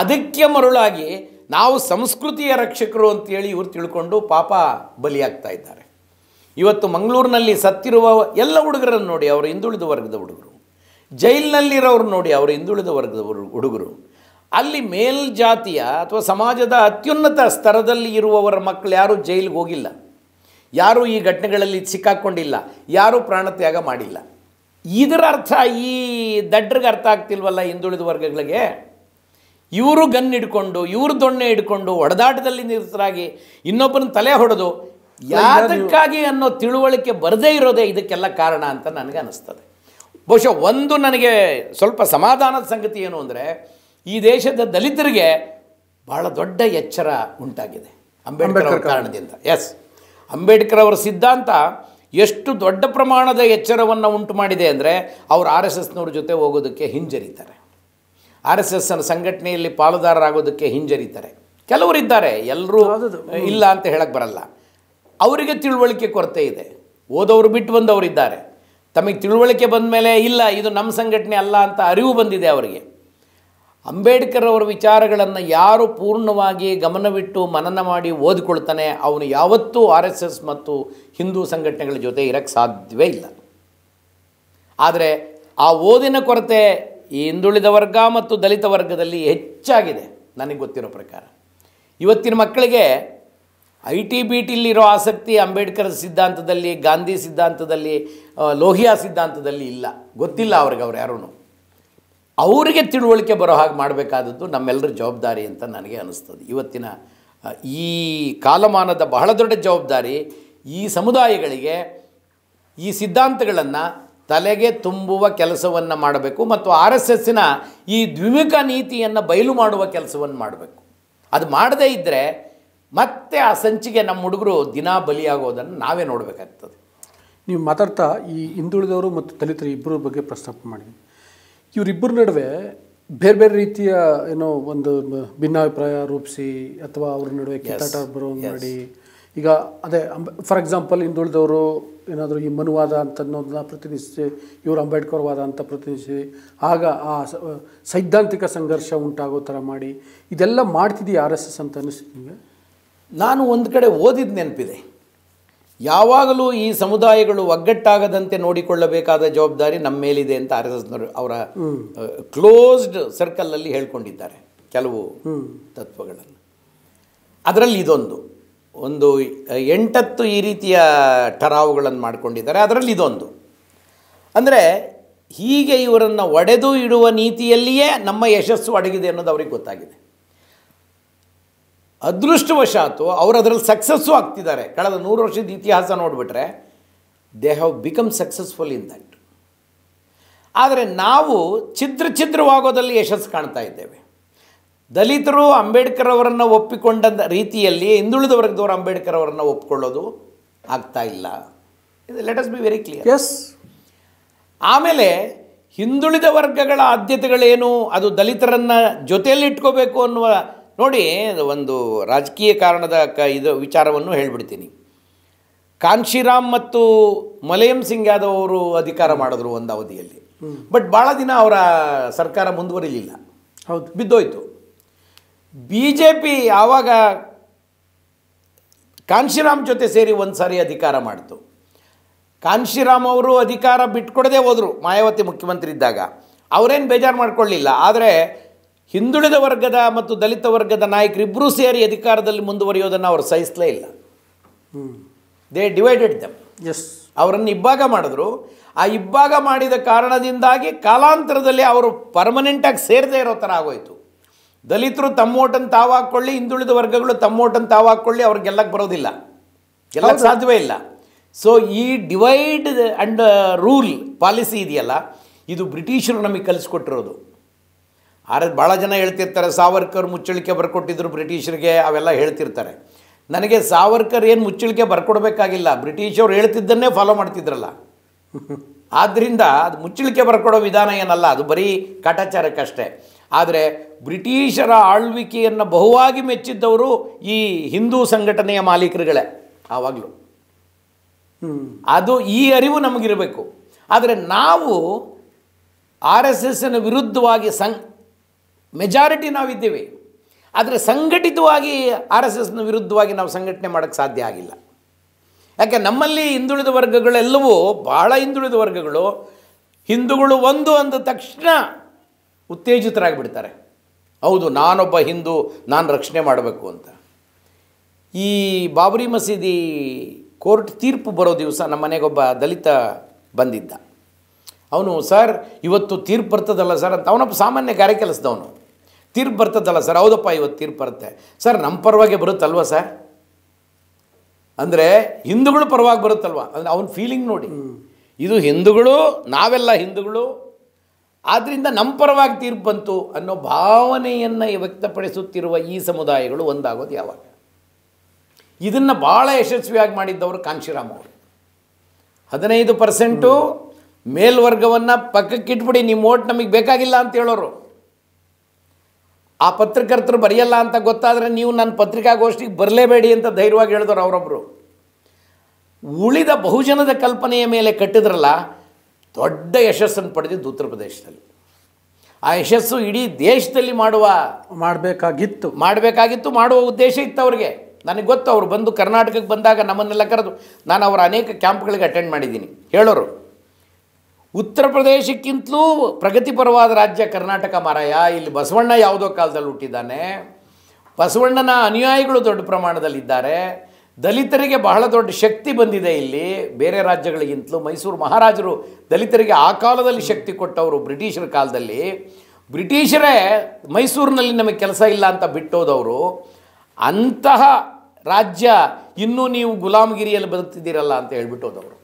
ಅದಕ್ಕೆ ಮರುಳಾಗಿ ನಾವು ಸಂಸ್ಕೃತಿಯ ರಕ್ಷಕರು ಅಂತೇಳಿ ಇವರು ತಿಳ್ಕೊಂಡು ಪಾಪ ಬಲಿಯಾಗ್ತಾ ಇದ್ದಾರೆ. ಇವತ್ತು ಮಂಗಳೂರಿನಲ್ಲಿ ಸತ್ತಿರುವ ಎಲ್ಲ ಹುಡುಗರನ್ನು ನೋಡಿ, ಅವರು ಹಿಂದುಳಿದ ವರ್ಗದ ಹುಡುಗರು. ಜೈಲಿನಲ್ಲಿರೋರು ನೋಡಿ, ಅವರು ಹಿಂದುಳಿದ ವರ್ಗದ ಹುಡುಗರು. ಅಲ್ಲಿ ಮೇಲ್ಜಾತಿಯ ಅಥವಾ ಸಮಾಜದ ಅತ್ಯುನ್ನತ ಸ್ತರದಲ್ಲಿ ಇರುವವರ ಮಕ್ಕಳು ಯಾರೂ ಜೈಲಿಗೆ ಹೋಗಿಲ್ಲ, ಯಾರೂ ಈ ಘಟನೆಗಳಲ್ಲಿ ಸಿಕ್ಕಾಕ್ಕೊಂಡಿಲ್ಲ, ಯಾರೂ ಪ್ರಾಣತ್ಯಾಗ ಮಾಡಿಲ್ಲ. ಇದರ ಅರ್ಥ ಈ ದಡ್ರಿಗೆ ಅರ್ಥ ಆಗ್ತಿಲ್ವಲ್ಲ ಹಿಂದುಳಿದ ವರ್ಗಗಳಿಗೆ. ಇವರು ಗನ್ ಹಿಡ್ಕೊಂಡು, ಇವರು ದೊಣ್ಣೆ ಹಿಡ್ಕೊಂಡು ಹೊಡೆದಾಟದಲ್ಲಿ ನಿರತರಾಗಿ ಇನ್ನೊಬ್ಬನ ತಲೆ ಹೊಡೆದು ಯಾತಕ್ಕಾಗಿ ಅನ್ನೋ ತಿಳುವಳಿಕೆ ಬರದೇ ಇರೋದೇ ಇದಕ್ಕೆಲ್ಲ ಕಾರಣ ಅಂತ ನನಗೆ ಅನ್ನಿಸ್ತದೆ. ಬಹುಶಃ ಒಂದು ನನಗೆ ಸ್ವಲ್ಪ ಸಮಾಧಾನದ ಸಂಗತಿ ಏನು ಅಂದರೆ, ಈ ದೇಶದ ದಲಿತರಿಗೆ ಬಹಳ ದೊಡ್ಡ ಎಚ್ಚರ ಉಂಟಾಗಿದೆ ಅಂಬೇಡ್ಕರ್ ಅವರ ಕಾರಣದಿಂದ. ಎಸ್, ಅಂಬೇಡ್ಕರ್ ಅವರ ಸಿದ್ಧಾಂತ ಎಷ್ಟು ದೊಡ್ಡ ಪ್ರಮಾಣದ ಎಚ್ಚರವನ್ನು ಉಂಟು ಮಾಡಿದೆ ಅಂದರೆ, ಅವರು RSSನವ್ರ ಜೊತೆ ಹೋಗೋದಕ್ಕೆ ಹಿಂಜರಿತಾರೆ, RSSನ ಸಂಘಟನೆಯಲ್ಲಿ ಪಾಲುದಾರರಾಗೋದಕ್ಕೆ ಹಿಂಜರಿತಾರೆ. ಕೆಲವರಿದ್ದಾರೆ, ಎಲ್ಲರೂ ಇಲ್ಲ ಅಂತ ಹೇಳಕ್ಕೆ ಬರಲ್ಲ. ಅವರಿಗೆ ತಿಳುವಳಿಕೆ ಕೊರತೆ ಇದೆ. ಓದೋರು ಬಿಟ್ಟು ಬಂದವರಿದ್ದಾರೆ, ತಮಗೆ ತಿಳುವಳಿಕೆ ಬಂದ ಮೇಲೆ ಇಲ್ಲ ಇದು ನಮ್ಮ ಸಂಘಟನೆ ಅಲ್ಲ ಅಂತ ಅರಿವು ಬಂದಿದೆ ಅವರಿಗೆ. ಅಂಬೇಡ್ಕರ್ ಅವರ ವಿಚಾರಗಳನ್ನು ಯಾರು ಪೂರ್ಣವಾಗಿ ಗಮನವಿಟ್ಟು ಮನನ ಮಾಡಿ ಓದಿಕೊಳ್ತಾನೆ, ಅವನು ಯಾವತ್ತೂ RSS ಮತ್ತು ಹಿಂದೂ ಸಂಘಟನೆಗಳ ಜೊತೆ ಇರೋಕ್ಕೆ ಸಾಧ್ಯವೇ ಇಲ್ಲ. ಆದರೆ ಆ ಓದಿನ ಕೊರತೆ ಈ ಹಿಂದುಳಿದ ವರ್ಗ ಮತ್ತು ದಲಿತ ವರ್ಗದಲ್ಲಿ ಹೆಚ್ಚಾಗಿದೆ ನನಗೆ ಗೊತ್ತಿರೋ ಪ್ರಕಾರ. ಇವತ್ತಿನ ಮಕ್ಕಳಿಗೆ ITBTಲಿರೋ ಆಸಕ್ತಿ ಅಂಬೇಡ್ಕರ್ ಸಿದ್ಧಾಂತದಲ್ಲಿ, ಗಾಂಧಿ ಸಿದ್ಧಾಂತದಲ್ಲಿ, ಲೋಹಿಯಾ ಸಿದ್ಧಾಂತದಲ್ಲಿ ಇಲ್ಲ, ಗೊತ್ತಿಲ್ಲ ಅವ್ರಿಗೆ. ಅವ್ರು ಯಾರೂ ಅವರಿಗೆ ತಿಳುವಳಿಕೆ ಬರೋ ಹಾಗೆ ಮಾಡಬೇಕಾದದ್ದು ನಮ್ಮೆಲ್ಲರ ಜವಾಬ್ದಾರಿ ಅಂತ ನನಗೆ ಅನ್ನಿಸ್ತದೆ. ಇವತ್ತಿನ ಈ ಕಾಲಮಾನದ ಬಹಳ ದೊಡ್ಡ ಜವಾಬ್ದಾರಿ ಈ ಸಮುದಾಯಗಳಿಗೆ ಈ ಸಿದ್ಧಾಂತಗಳನ್ನು ತಲೆಗೆ ತುಂಬುವ ಕೆಲಸವನ್ನು ಮಾಡಬೇಕು ಮತ್ತು RSSನ ಈ ದ್ವಿಮುಖ ನೀತಿಯನ್ನು ಬಯಲು ಮಾಡುವ ಕೆಲಸವನ್ನು ಮಾಡಬೇಕು. ಅದು ಮಾಡದೇ ಇದ್ದರೆ ಮತ್ತೆ ಆ ಸಂಚಿಗೆ ನಮ್ಮ ಹುಡುಗರು ದಿನ ಬಲಿಯಾಗೋದನ್ನು ನಾವೇ ನೋಡಬೇಕಾಗ್ತದೆ. ನೀವು ಮಾತಾಡ್ತಾ ಈ ಹಿಂದುಳಿದವರು ಮತ್ತು ದಲಿತರು ಇಬ್ಬರ ಬಗ್ಗೆ ಪ್ರಸ್ತಾಪ ಮಾಡಿದ್ವಿ. ಇವರಿಬ್ಬರ ನಡುವೆ ಬೇರೆ ಬೇರೆ ರೀತಿಯ ಏನೋ ಒಂದು ಭಿನ್ನಾಭಿಪ್ರಾಯ ರೂಪಿಸಿ ಅಥವಾ ಅವ್ರ ನಡುವೆ ಕಿತ್ತಾಟ ಬರೋ ಮಾಡಿ, ಈಗ ಅದೇ ಫಾರ್ ಎಕ್ಸಾಂಪಲ್ ಹಿಂದುಳಿದವರು ಏನಾದರೂ ಈ ಮನುವಾದ ಅಂತ ಅನ್ನೋದನ್ನ ಪ್ರತಿನಿಧಿಸಿ, ಇವರು ಅಂಬೇಡ್ಕರ್ ವಾದ ಅಂತ ಪ್ರತಿನಿಧಿಸಿ, ಆಗ ಆ ಸೈದ್ಧಾಂತಿಕ ಸಂಘರ್ಷ ಉಂಟಾಗೋ ಥರ ಮಾಡಿ ಇದೆಲ್ಲ ಮಾಡ್ತಿದ್ದೀವಿ RSS ಅಂತ ಅನ್ನಿಸ್ತು ನಿಮಗೆ? ನಾನು ಒಂದು ಕಡೆ ಓದಿದ ನೆನಪಿದೆ, ಯಾವಾಗಲೂ ಈ ಸಮುದಾಯಗಳು ಒಗ್ಗಟ್ಟಾಗದಂತೆ ನೋಡಿಕೊಳ್ಳಬೇಕಾದ ಜವಾಬ್ದಾರಿ ನಮ್ಮ ಮೇಲಿದೆ ಅಂತ RSSನವರು ಅವರ ಕ್ಲೋಸ್ಡ್ ಸರ್ಕಲಲ್ಲಿ ಹೇಳ್ಕೊಂಡಿದ್ದಾರೆ ಕೆಲವು ತತ್ವಗಳನ್ನು. ಅದರಲ್ಲಿ ಇದೊಂದು 8 ಈ ರೀತಿಯ ಠರಾವುಗಳನ್ನು ಮಾಡಿಕೊಂಡಿದ್ದಾರೆ. ಅದರಲ್ಲಿ ಇದೊಂದು ಅಂದರೆ, ಹೀಗೆ ಇವರನ್ನು ಒಡೆದು ಇಡುವ ನೀತಿಯಲ್ಲಿಯೇ ನಮ್ಮ ಯಶಸ್ಸು ಅಡಗಿದೆ ಅನ್ನೋದು ಅವ್ರಿಗೆ ಗೊತ್ತಾಗಿದೆ. ಅದೃಷ್ಟವಶಾತು ಅವರು ಅದರಲ್ಲಿ ಸಕ್ಸಸ್ಸು ಆಗ್ತಿದ್ದಾರೆ. ಕಳೆದ 100 ವರ್ಷದ ಇತಿಹಾಸ ನೋಡಿಬಿಟ್ರೆ they have become successful in that. ಆದರೆ ನಾವು ಛಿದ್ರವಾಗೋದಲ್ಲಿ ಯಶಸ್ಸು ಕಾಣ್ತಾ ಇದ್ದೇವೆ. ದಲಿತರು ಅಂಬೇಡ್ಕರ್ ಅವರನ್ನು ಒಪ್ಪಿಕೊಂಡ ರೀತಿಯಲ್ಲಿ ಹಿಂದುಳಿದ ವರ್ಗದವರು ಅಂಬೇಡ್ಕರ್ ಅವರನ್ನು ಒಪ್ಪಿಕೊಳ್ಳೋದು ಆಗ್ತಾ ಇಲ್ಲ. Let us be very clear. Yes. ಆಮೇಲೆ ಹಿಂದುಳಿದ ವರ್ಗಗಳ ಆದ್ಯತೆಗಳೇನು, ಅದು ದಲಿತರನ್ನು ಜೊತೆಯಲ್ಲಿ ಇಟ್ಕೋಬೇಕು ಅನ್ನುವ, ನೋಡಿ ಒಂದು ರಾಜಕೀಯ ಕಾರಣದ ಇದು ವಿಚಾರವನ್ನು ಹೇಳಿಬಿಡ್ತೀನಿ. ಕಾನ್ಶಿರಾಮ್ ಮತ್ತು ಮಲಯಂ ಸಿಂಗ್ ಯಾದವ್ ಅವರು ಅಧಿಕಾರ ಮಾಡಿದ್ರು ಒಂದು ಅವಧಿಯಲ್ಲಿ. ಬಟ್ ಭಾಳ ದಿನ ಅವರ ಸರ್ಕಾರ ಮುಂದುವರಿಲಿಲ್ಲ, ಹೌದು, ಬಿದ್ದೋಯ್ತು. BJP ಆವಾಗ ಕಾನ್ಶಿರಾಮ್ ಜೊತೆ ಸೇರಿ ಒಂದು ಸಾರಿ ಅಧಿಕಾರ ಮಾಡಿತು. ಕಾನ್ಶಿರಾಮ್ ಅವರು ಅಧಿಕಾರ ಬಿಟ್ಕೊಡದೆ ಹೋದರು ಮಾಯಾವತಿ ಮುಖ್ಯಮಂತ್ರಿ ಇದ್ದಾಗ. ಅವರೇನು ಬೇಜಾರು ಮಾಡ್ಕೊಳ್ಳಿಲ್ಲ. ಆದರೆ ಹಿಂದುಳಿದ ವರ್ಗದ ಮತ್ತು ದಲಿತ ವರ್ಗದ ನಾಯಕರಿಬ್ಬರೂ ಸೇರಿ ಅಧಿಕಾರದಲ್ಲಿ ಮುಂದುವರಿಯೋದನ್ನು ಅವರು ಸಹಿಸಲೇ ಇಲ್ಲ. They divided them. ಎಸ್. ಅವರನ್ನು ಇಬ್ಬಾಗ ಮಾಡಿದ್ರು. ಆ ಇಬ್ಬಾಗ ಮಾಡಿದ ಕಾರಣದಿಂದಾಗಿ ಕಾಲಾಂತರದಲ್ಲಿ ಅವರು ಪರ್ಮನೆಂಟಾಗಿ ಸೇರದೇ ಇರೋ ಥರ ಆಗೋಯ್ತು. ದಲಿತರು ತಮ್ಮ ಓಟನ್ನು ತಾವು ಹಾಕ್ಕೊಳ್ಳಿ, ಹಿಂದುಳಿದ ವರ್ಗಗಳು ತಮ್ಮ ಓಟನ್ನು ತಾವು ಹಾಕ್ಕೊಳ್ಳಿ, ಅವ್ರಿಗೆ ಗೆಲ್ಲಕ್ಕೆ ಬರೋದಿಲ್ಲ, ಗೆಲ್ಲಕ್ಕೆ ಸಾಧ್ಯವೇ ಇಲ್ಲ. ಸೊ ಈ ಡಿವೈಡ್ ಆ್ಯಂಡ್ ರೂಲ್ ಪಾಲಿಸಿ ಇದೆಯಲ್ಲ, ಇದು ಬ್ರಿಟಿಷರು ನಮಗೆ ಕಲಿಸ್ಕೊಟ್ಟಿರೋದು. ಭಾಳ ಜನ ಹೇಳ್ತಿರ್ತಾರೆ ಸಾವರ್ಕರ್ ಮುಚ್ಚಳಿಕೆ ಬರ್ಕೊಟ್ಟಿದ್ರು ಬ್ರಿಟಿಷರಿಗೆ, ಅವೆಲ್ಲ ಹೇಳ್ತಿರ್ತಾರೆ. ನನಗೆ ಸಾವರ್ಕರ್ ಏನು ಮುಚ್ಚಳಿಕೆ ಬರ್ಕೊಡ್ಬೇಕಾಗಿಲ್ಲ, ಬ್ರಿಟಿಷವ್ರು ಹೇಳ್ತಿದ್ದನ್ನೇ ಫಾಲೋ ಮಾಡ್ತಿದ್ರಲ್ಲ. ಆದ್ದರಿಂದ ಅದು ಮುಚ್ಚಳಿಕೆ ಬರ್ಕೊಡೋ ವಿಧಾನ ಏನಲ್ಲ, ಅದು ಬರೀ ಕಾಟಾಚಾರಕ್ಕಷ್ಟೇ. ಆದರೆ ಬ್ರಿಟಿಷರ ಆಳ್ವಿಕೆಯನ್ನು ಬಹುವಾಗಿ ಮೆಚ್ಚಿದ್ದವರು ಈ ಹಿಂದೂ ಸಂಘಟನೆಯ ಮಾಲೀಕರುಗಳೇ ಆವಾಗಲೂ. ಅದು ಈ ಅರಿವು ನಮಗಿರಬೇಕು. ಆದರೆ ನಾವು RSSನ ವಿರುದ್ಧವಾಗಿ ಮೆಜಾರಿಟಿ ನಾವಿದ್ದೇವೆ, ಆದರೆ ಸಂಘಟಿತವಾಗಿ RSSನ ವಿರುದ್ಧವಾಗಿ ನಾವು ಸಂಘಟನೆ ಮಾಡೋಕ್ಕೆ ಸಾಧ್ಯ ಆಗಿಲ್ಲ. ಯಾಕೆ ನಮ್ಮಲ್ಲಿ ಹಿಂದುಳಿದ ವರ್ಗಗಳೆಲ್ಲವೂ ಭಾಳ ಹಿಂದುಳಿದ ವರ್ಗಗಳು ಹಿಂದೂಗಳು ಒಂದು ಅಂದ ತಕ್ಷಣ ಉತ್ತೇಜಿತರಾಗಿಬಿಡ್ತಾರೆ. ಹೌದು, ನಾನೊಬ್ಬ ಹಿಂದೂ, ನಾನು ರಕ್ಷಣೆ ಮಾಡಬೇಕು ಅಂತ. ಈ ಬಾಬರಿ ಮಸೀದಿ ಕೋರ್ಟ್ ತೀರ್ಪು ಬರೋ ದಿವಸ ನಮ್ಮ ಮನೆಗೊಬ್ಬ ದಲಿತ ಬಂದಿದ್ದ. ಅವನು, ಸರ್ ಇವತ್ತು ತೀರ್ಪು ಬರ್ತದಲ್ಲ ಸರ್ ಅಂತ. ಅವನೊಬ್ಬ ಸಾಮಾನ್ಯ ಗಾರೆ ಕೆಲಸದವನು. ತೀರ್ಪು ಬರ್ತದಲ್ಲ ಸರ್? ಹೌದಪ್ಪ, ಇವತ್ತು ತೀರ್ಪು ಬರುತ್ತೆ ಸರ್. ನಮ್ಮ ಪರವಾಗಿ ಬರುತ್ತಲ್ವ ಸರ್? ಅಂದರೆ ಹಿಂದೂಗಳು ಪರವಾಗಿ ಬರುತ್ತಲ್ವ? ಅಂದರೆ ಅವನ ಫೀಲಿಂಗ್ ನೋಡಿ, ಇದು ಹಿಂದೂಗಳು, ನಾವೆಲ್ಲ ಹಿಂದೂಗಳು, ಆದ್ದರಿಂದ ನಮ್ಮ ಪರವಾಗಿ ತೀರ್ಪು ಬಂತು ಅನ್ನೋ ಭಾವನೆಯನ್ನು ವ್ಯಕ್ತಪಡಿಸುತ್ತಿರುವ ಈ ಸಮುದಾಯಗಳು ಒಂದಾಗೋದು ಯಾವಾಗ? ಇದನ್ನು ಭಾಳ ಯಶಸ್ವಿಯಾಗಿ ಮಾಡಿದ್ದವರು ಕಾಂಶಿರಾಮ್ ಅವರು. 15% ಮೇಲ್ವರ್ಗವನ್ನು ಪಕ್ಕಕ್ಕಿಟ್ಬಿಡಿ, ನಿಮ್ಮ ಓಟ್ ನಮಗೆ ಬೇಕಾಗಿಲ್ಲ ಅಂತ ಹೇಳೋರು. ಆ ಪತ್ರಕರ್ತರು ಬರೆಯಲ್ಲ ಅಂತ ಗೊತ್ತಾದರೆ ನೀವು ನನ್ನ ಪತ್ರಿಕಾಗೋಷ್ಠಿಗೆ ಬರಲೇಬೇಡಿ ಅಂತ ಧೈರ್ಯವಾಗಿ ಹೇಳಿದವರು ಅವರೊಬ್ಬರು. ಉಳಿದ ಬಹುಜನದ ಕಲ್ಪನೆಯ ಮೇಲೆ ಕಟ್ಟಿದ್ರಲ್ಲ, ದೊಡ್ಡ ಯಶಸ್ಸನ್ನು ಪಡೆದಿದ್ದು ಉತ್ತರ ಪ್ರದೇಶದಲ್ಲಿ. ಆ ಯಶಸ್ಸು ಇಡೀ ದೇಶದಲ್ಲಿ ಮಾಡಬೇಕಾಗಿತ್ತು, ಮಾಡುವ ಉದ್ದೇಶ ಇತ್ತು ಅವ್ರಿಗೆ. ನನಗೆ ಗೊತ್ತು, ಅವರು ಬಂದು ಕರ್ನಾಟಕಕ್ಕೆ ಬಂದಾಗ ನಮ್ಮನ್ನೆಲ್ಲ ಕರೆದು, ನಾನು ಅವರ ಅನೇಕ ಕ್ಯಾಂಪ್ಗಳಿಗೆ ಅಟೆಂಡ್ ಮಾಡಿದ್ದೀನಿ. ಹೇಳೋರು, ಉತ್ತರ ಪ್ರದೇಶಕ್ಕಿಂತಲೂ ಪ್ರಗತಿಪರವಾದ ರಾಜ್ಯ ಕರ್ನಾಟಕ ಮಾರಾಯ, ಇಲ್ಲಿ ಬಸವಣ್ಣ ಯಾವುದೋ ಕಾಲದಲ್ಲಿ ಹುಟ್ಟಿದ್ದಾನೆ, ಬಸವಣ್ಣನ ಅನುಯಾಯಿಗಳು ದೊಡ್ಡ ಪ್ರಮಾಣದಲ್ಲಿದ್ದಾರೆ, ದಲಿತರಿಗೆ ಬಹಳ ದೊಡ್ಡ ಶಕ್ತಿ ಬಂದಿದೆ ಇಲ್ಲಿ ಬೇರೆ ರಾಜ್ಯಗಳಿಗಿಂತಲೂ. ಮೈಸೂರು ಮಹಾರಾಜರು ದಲಿತರಿಗೆ ಆ ಕಾಲದಲ್ಲಿ ಶಕ್ತಿ ಕೊಟ್ಟವರು. ಬ್ರಿಟಿಷರ ಕಾಲದಲ್ಲಿ ಬ್ರಿಟಿಷರೇ ಮೈಸೂರಿನಲ್ಲಿ ನಮಗೆ ಕೆಲಸ ಇಲ್ಲ ಅಂತ ಬಿಟ್ಟೋದವರು. ಅಂತಹ ರಾಜ್ಯ ಇನ್ನೂ ನೀವು ಗುಲಾಮಗಿರಿಯಲ್ಲಿ ಬದುಕ್ತಿದ್ದೀರಲ್ಲ ಅಂತ ಹೇಳ್ಬಿಟ್ಟೋದವರು.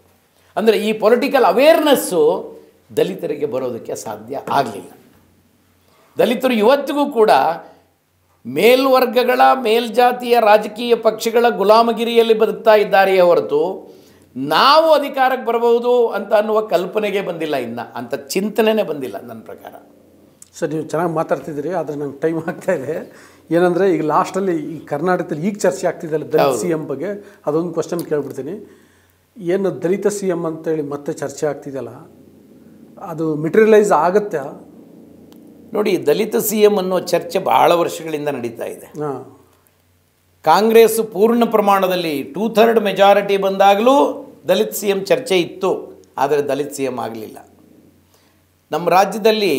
ಅಂದರೆ ಈ ಪೊಲಿಟಿಕಲ್ ಅವೇರ್ನೆಸ್ಸು ದಲಿತರಿಗೆ ಬರೋದಕ್ಕೆ ಸಾಧ್ಯ ಆಗಲಿಲ್ಲ. ದಲಿತರು ಇವತ್ತಿಗೂ ಕೂಡ ಮೇಲ್ವರ್ಗಗಳ ಮೇಲ್ಜಾತಿಯ ರಾಜಕೀಯ ಪಕ್ಷಗಳ ಗುಲಾಮಗಿರಿಯಲ್ಲಿ ಬದುಕ್ತಾ ಇದ್ದಾರೆಯೇ ಹೊರತು ನಾವು ಅಧಿಕಾರಕ್ಕೆ ಬರಬಹುದು ಅಂತ ಅನ್ನುವ ಕಲ್ಪನೆಗೆ ಬಂದಿಲ್ಲ, ಇನ್ನು ಅಂಥ ಚಿಂತನೆನೇ ಬಂದಿಲ್ಲ ನನ್ನ ಪ್ರಕಾರ. ಸರ್, ನೀವು ಚೆನ್ನಾಗಿ ಮಾತಾಡ್ತಿದ್ದೀರಿ, ಆದರೆ ನಂಗೆ ಟೈಮ್ ಆಗ್ತಾ ಇದೆ. ಏನಂದರೆ ಈಗ ಲಾಸ್ಟಲ್ಲಿ ಈ ಕರ್ನಾಟಕದಲ್ಲಿ ಈಗ ಚರ್ಚೆ ಆಗ್ತಿದ್ದಲ್ಲ ದಲಿತ CM ಬಗ್ಗೆ, ಅದೊಂದು ಕ್ವಶನ್ ಕೇಳ್ಬಿಡ್ತೀನಿ. ಏನು ದಲಿತ CM ಅಂತೇಳಿ ಮತ್ತೆ ಚರ್ಚೆ ಆಗ್ತಿದೆಯಲ್ಲ, ಅದು ಮೆಟೀರಿಯಲೈಸ್ ಆಗುತ್ತೆ? ನೋಡಿ, ದಲಿತ CM ಅನ್ನೋ ಚರ್ಚೆ ಬಹಳ ವರ್ಷಗಳಿಂದ ನಡೀತಾ ಇದೆ. ಕಾಂಗ್ರೆಸ್ ಪೂರ್ಣ ಪ್ರಮಾಣದಲ್ಲಿ 2/3 ಮೆಜಾರಿಟಿ ಬಂದಾಗಲೂ ದಲಿತ CM ಚರ್ಚೆ ಇತ್ತು, ಆದರೆ ದಲಿತ CM ಆಗಲಿಲ್ಲ. ನಮ್ಮ ರಾಜ್ಯದಲ್ಲಿ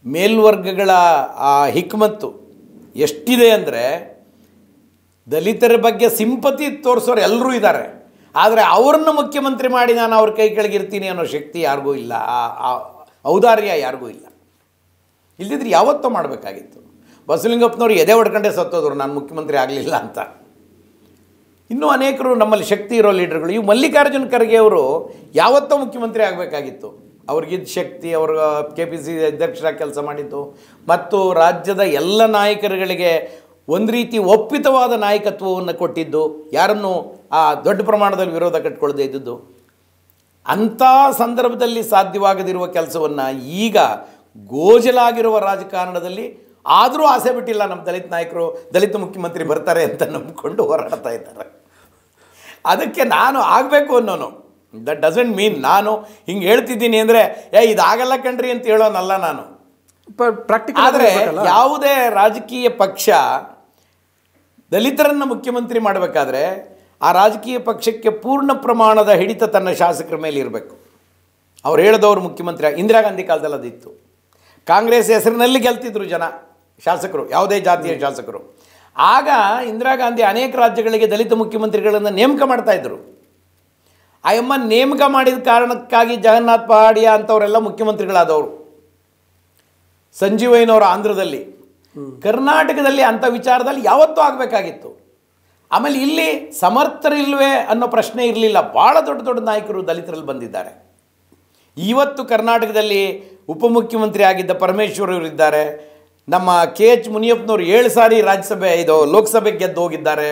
ಮೇಲ್ವರ್ಗಗಳ ಆ ಹಿಕ್ಮತ್ತು ಎಷ್ಟಿದೆ ಅಂದರೆ, ದಲಿತರ ಬಗ್ಗೆ ಸಿಂಪತಿ ತೋರಿಸೋರು ಎಲ್ಲರೂ ಇದ್ದಾರೆ, ಆದರೆ ಅವ್ರನ್ನ ಮುಖ್ಯಮಂತ್ರಿ ಮಾಡಿ ನಾನು ಅವ್ರ ಕೈ ಕೆಳಗಿರ್ತೀನಿ ಅನ್ನೋ ಶಕ್ತಿ ಯಾರಿಗೂ ಇಲ್ಲ, ಔದಾರ್ಯ ಯಾರಿಗೂ ಇಲ್ಲ. ಇಲ್ಲದಿದ್ರೆ ಯಾವತ್ತೋ ಮಾಡಬೇಕಾಗಿತ್ತು. ಬಸವಲಿಂಗಪ್ಪನವರು ಎದೆ ಹೊಡ್ಕೊಂಡೇ ಸತ್ತೋದ್ರು ನಾನು ಮುಖ್ಯಮಂತ್ರಿ ಆಗಲಿಲ್ಲ ಅಂತ. ಇನ್ನೂ ಅನೇಕರು ನಮ್ಮಲ್ಲಿ ಶಕ್ತಿ ಇರೋ ಲೀಡರ್ಗಳು, ಇವು ಮಲ್ಲಿಕಾರ್ಜುನ ಖರ್ಗೆ ಅವರು ಯಾವತ್ತೋ ಮುಖ್ಯಮಂತ್ರಿ ಆಗಬೇಕಾಗಿತ್ತು. ಅವ್ರಿಗಿದ್ದ ಶಕ್ತಿ, ಅವರು KPCC ಅಧ್ಯಕ್ಷರಾಗಿ ಕೆಲಸ ಮಾಡಿದ್ದು, ಮತ್ತು ರಾಜ್ಯದ ಎಲ್ಲ ನಾಯಕರುಗಳಿಗೆ ಒಂದು ರೀತಿ ಒಪ್ಪಿತವಾದ ನಾಯಕತ್ವವನ್ನು ಕೊಟ್ಟಿದ್ದು, ಯಾರನ್ನು ಆ ದೊಡ್ಡ ಪ್ರಮಾಣದಲ್ಲಿ ವಿರೋಧ ಕಟ್ಕೊಳ್ಳದೆ ಇದ್ದದ್ದು. ಅಂಥ ಸಂದರ್ಭದಲ್ಲಿ ಸಾಧ್ಯವಾಗದಿರುವ ಕೆಲಸವನ್ನು ಈಗ ಗೋಜಲಾಗಿರುವ ರಾಜಕಾರಣದಲ್ಲಿ ಆದರೂ ಆಸೆ ಬಿಟ್ಟಿಲ್ಲ ನಮ್ಮ ದಲಿತ ನಾಯಕರು, ದಲಿತ ಮುಖ್ಯಮಂತ್ರಿ ಬರ್ತಾರೆ ಅಂತ ನಂಬಿಕೊಂಡು ಹೋರಾಡ್ತಾ ಇದ್ದಾರೆ. ಅದಕ್ಕೆ ನಾನು ಆಗಬೇಕು ಅನ್ನೋನು, ದಟ್ ಡಸಂಟ್ ಮೀನ್ ನಾನು ಹಿಂಗೆ ಹೇಳ್ತಿದ್ದೀನಿ ಅಂದರೆ ಇದಾಗಲ್ಲ ಕಣ್ರಿ ಅಂತ ಹೇಳೋನಲ್ಲ ನಾನು. ಆದರೆ ಯಾವುದೇ ರಾಜಕೀಯ ಪಕ್ಷ ದಲಿತರನ್ನು ಮುಖ್ಯಮಂತ್ರಿ ಮಾಡಬೇಕಾದ್ರೆ ಆ ರಾಜಕೀಯ ಪಕ್ಷಕ್ಕೆ ಪೂರ್ಣ ಪ್ರಮಾಣದ ಹಿಡಿತ ತನ್ನ ಶಾಸಕರ ಮೇಲೆ ಇರಬೇಕು. ಅವ್ರು ಹೇಳಿದವರು ಮುಖ್ಯಮಂತ್ರಿ. ಇಂದಿರಾ ಗಾಂಧಿ ಕಾಲದಲ್ಲಿ ಅದಿತ್ತು. ಕಾಂಗ್ರೆಸ್ ಹೆಸರಿನಲ್ಲಿ ಗೆಲ್ತಿದ್ರು ಜನ, ಶಾಸಕರು, ಯಾವುದೇ ಜಾತಿಯ ಶಾಸಕರು. ಆಗ ಇಂದಿರಾ ಗಾಂಧಿ ಅನೇಕ ರಾಜ್ಯಗಳಿಗೆ ದಲಿತ ಮುಖ್ಯಮಂತ್ರಿಗಳನ್ನು ನೇಮಕ ಮಾಡ್ತಾಯಿದ್ರು. ಆ ಎಮ್ಮ ನೇಮಕ ಮಾಡಿದ ಕಾರಣಕ್ಕಾಗಿ ಜಗನ್ನಾಥ್ ಪಹಾಡಿಯಾ ಅಂಥವರೆಲ್ಲ ಮುಖ್ಯಮಂತ್ರಿಗಳಾದವರು. ಸಂಜೀವಯ್ಯನವರು ಆಂಧ್ರದಲ್ಲಿ. ಕರ್ನಾಟಕದಲ್ಲಿ ಅಂಥ ವಿಚಾರದಲ್ಲಿ ಯಾವತ್ತೂ ಆಗಬೇಕಾಗಿತ್ತು. ಆಮೇಲೆ ಇಲ್ಲಿ ಸಮರ್ಥರಿಲ್ವೇ ಅನ್ನೋ ಪ್ರಶ್ನೆ ಇರಲಿಲ್ಲ. ಭಾಳ ದೊಡ್ಡ ದೊಡ್ಡ ನಾಯಕರು ದಲಿತರಲ್ಲಿ ಬಂದಿದ್ದಾರೆ. ಇವತ್ತು ಕರ್ನಾಟಕದಲ್ಲಿ ಉಪಮುಖ್ಯಮಂತ್ರಿ ಆಗಿದ್ದ ಪರಮೇಶ್ವರವರಿದ್ದಾರೆ. ನಮ್ಮ KH ಮುನಿಯಪ್ಪನವರು 7 ಸಾರಿ ರಾಜ್ಯಸಭೆ ಲೋಕಸಭೆಗೆ ಗೆದ್ದು ಹೋಗಿದ್ದಾರೆ.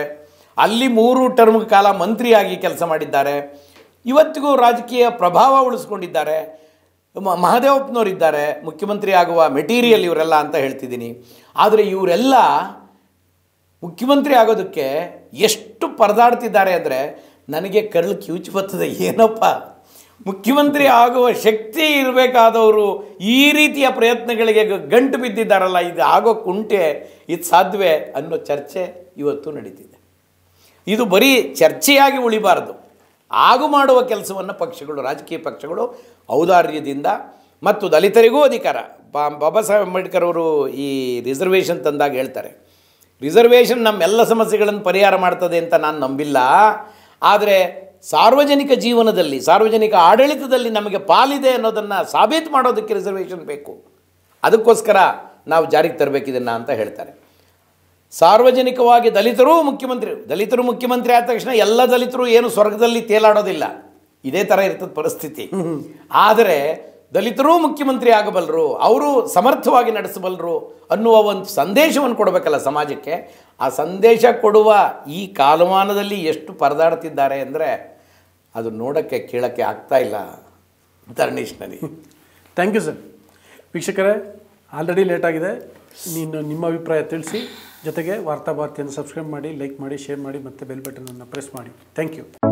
ಅಲ್ಲಿ 3 ಟರ್ಮ್ ಕಾಲ ಮಂತ್ರಿಯಾಗಿ ಕೆಲಸ ಮಾಡಿದ್ದಾರೆ. ಇವತ್ತಿಗೂ ರಾಜಕೀಯ ಪ್ರಭಾವ ಉಳಿಸ್ಕೊಂಡಿದ್ದಾರೆ. ಮಹದೇವಪ್ಪನವರಿದ್ದಾರೆ, ಮುಖ್ಯಮಂತ್ರಿ ಆಗುವ ಮೆಟೀರಿಯಲ್ ಇವರೆಲ್ಲ ಅಂತ ಹೇಳ್ತಿದ್ದೀನಿ. ಆದರೆ ಇವರೆಲ್ಲ ಮುಖ್ಯಮಂತ್ರಿ ಆಗೋದಕ್ಕೆ ಎಷ್ಟು ಪರದಾಡ್ತಿದ್ದಾರೆ ಅಂದರೆ, ನನಗೆ ಕರಳು ಕಿವುಚಿ ಬರ್ತದೆ. ಏನಪ್ಪ, ಮುಖ್ಯಮಂತ್ರಿ ಆಗುವ ಶಕ್ತಿ ಇರಬೇಕಾದವರು ಈ ರೀತಿಯ ಪ್ರಯತ್ನಗಳಿಗೆ ಗಂಟು ಬಿದ್ದಿದ್ದಾರಲ್ಲ, ಇದು ಆಗೋಕ್ಕುಂಟೆ, ಇದು ಸಾಧ್ಯವೇ ಅನ್ನೋ ಚರ್ಚೆ ಇವತ್ತು ನಡೀತಿದೆ. ಇದು ಬರೀ ಚರ್ಚೆಯಾಗಿ ಉಳಿಬಾರದು, ಆಗು ಮಾಡುವ ಕೆಲಸವನ್ನು ಪಕ್ಷಗಳು, ರಾಜಕೀಯ ಪಕ್ಷಗಳು ಔದಾರ್ಯದಿಂದ ಮತ್ತು ದಲಿತರಿಗೂ ಅಧಿಕಾರ. ಬಾಬಾ ಸಾಹೇಬ್ ಅಂಬೇಡ್ಕರ್ ಅವರು ಈ ರಿಸರ್ವೇಷನ್ ತಂದಾಗ ಹೇಳ್ತಾರೆ, ರಿಸರ್ವೇಷನ್ ನಮ್ಮೆಲ್ಲ ಸಮಸ್ಯೆಗಳನ್ನು ಪರಿಹಾರ ಮಾಡ್ತದೆ ಅಂತ ನಾನು ನಂಬಿಲ್ಲ, ಆದರೆ ಸಾರ್ವಜನಿಕ ಜೀವನದಲ್ಲಿ, ಸಾರ್ವಜನಿಕ ಆಡಳಿತದಲ್ಲಿ ನಮಗೆ ಪಾಲಿದೆ ಅನ್ನೋದನ್ನು ಸಾಬೀತು ಮಾಡೋದಕ್ಕೆ ರಿಸರ್ವೇಷನ್ ಬೇಕು, ಅದಕ್ಕೋಸ್ಕರ ನಾವು ಜಾರಿಗೆ ತರಬೇಕಿದನ್ನು ಅಂತ ಹೇಳ್ತಾರೆ. ಸಾರ್ವಜನಿಕವಾಗಿ ದಲಿತರು ಮುಖ್ಯಮಂತ್ರಿ ಆದ ತಕ್ಷಣ ಎಲ್ಲ ದಲಿತರು ಏನು ಸ್ವರ್ಗದಲ್ಲಿ ತೇಲಾಡೋದಿಲ್ಲ, ಇದೇ ಥರ ಇರ್ತದೆ ಪರಿಸ್ಥಿತಿ. ಆದರೆ ದಲಿತರೂ ಮುಖ್ಯಮಂತ್ರಿ ಆಗಬಲ್ಲರು, ಅವರು ಸಮರ್ಥವಾಗಿ ನಡೆಸಬಲ್ಲರು ಅನ್ನುವ ಒಂದು ಸಂದೇಶವನ್ನು ಕೊಡಬೇಕಲ್ಲ ಸಮಾಜಕ್ಕೆ. ಆ ಸಂದೇಶ ಕೊಡುವ ಈ ಕಾಲಮಾನದಲ್ಲಿ ಎಷ್ಟು ಪರದಾಡ್ತಿದ್ದಾರೆ ಅಂದರೆ ಅದು ನೋಡೋಕ್ಕೆ ಕೇಳೋಕ್ಕೆ ಆಗ್ತಾ ಇಲ್ಲ ಧರಣೀಶ್ನಲ್ಲಿ. Thank you sir. ವೀಕ್ಷಕರೇ, ಆಲ್ರೆಡಿ ಲೇಟ್ ಆಗಿದೆ, ನಿಮ್ಮ ಅಭಿಪ್ರಾಯ ತಿಳಿಸಿ. ಜೊತೆಗೆ ವಾರ್ತಾಭಾರತಿಯನ್ನು ಸಬ್ಸ್ಕ್ರೈಬ್ ಮಾಡಿ, ಲೈಕ್ ಮಾಡಿ, ಶೇರ್ ಮಾಡಿ ಮತ್ತು ಬೆಲ್ ಬಟನನ್ನು ಪ್ರೆಸ್ ಮಾಡಿ. Thank you.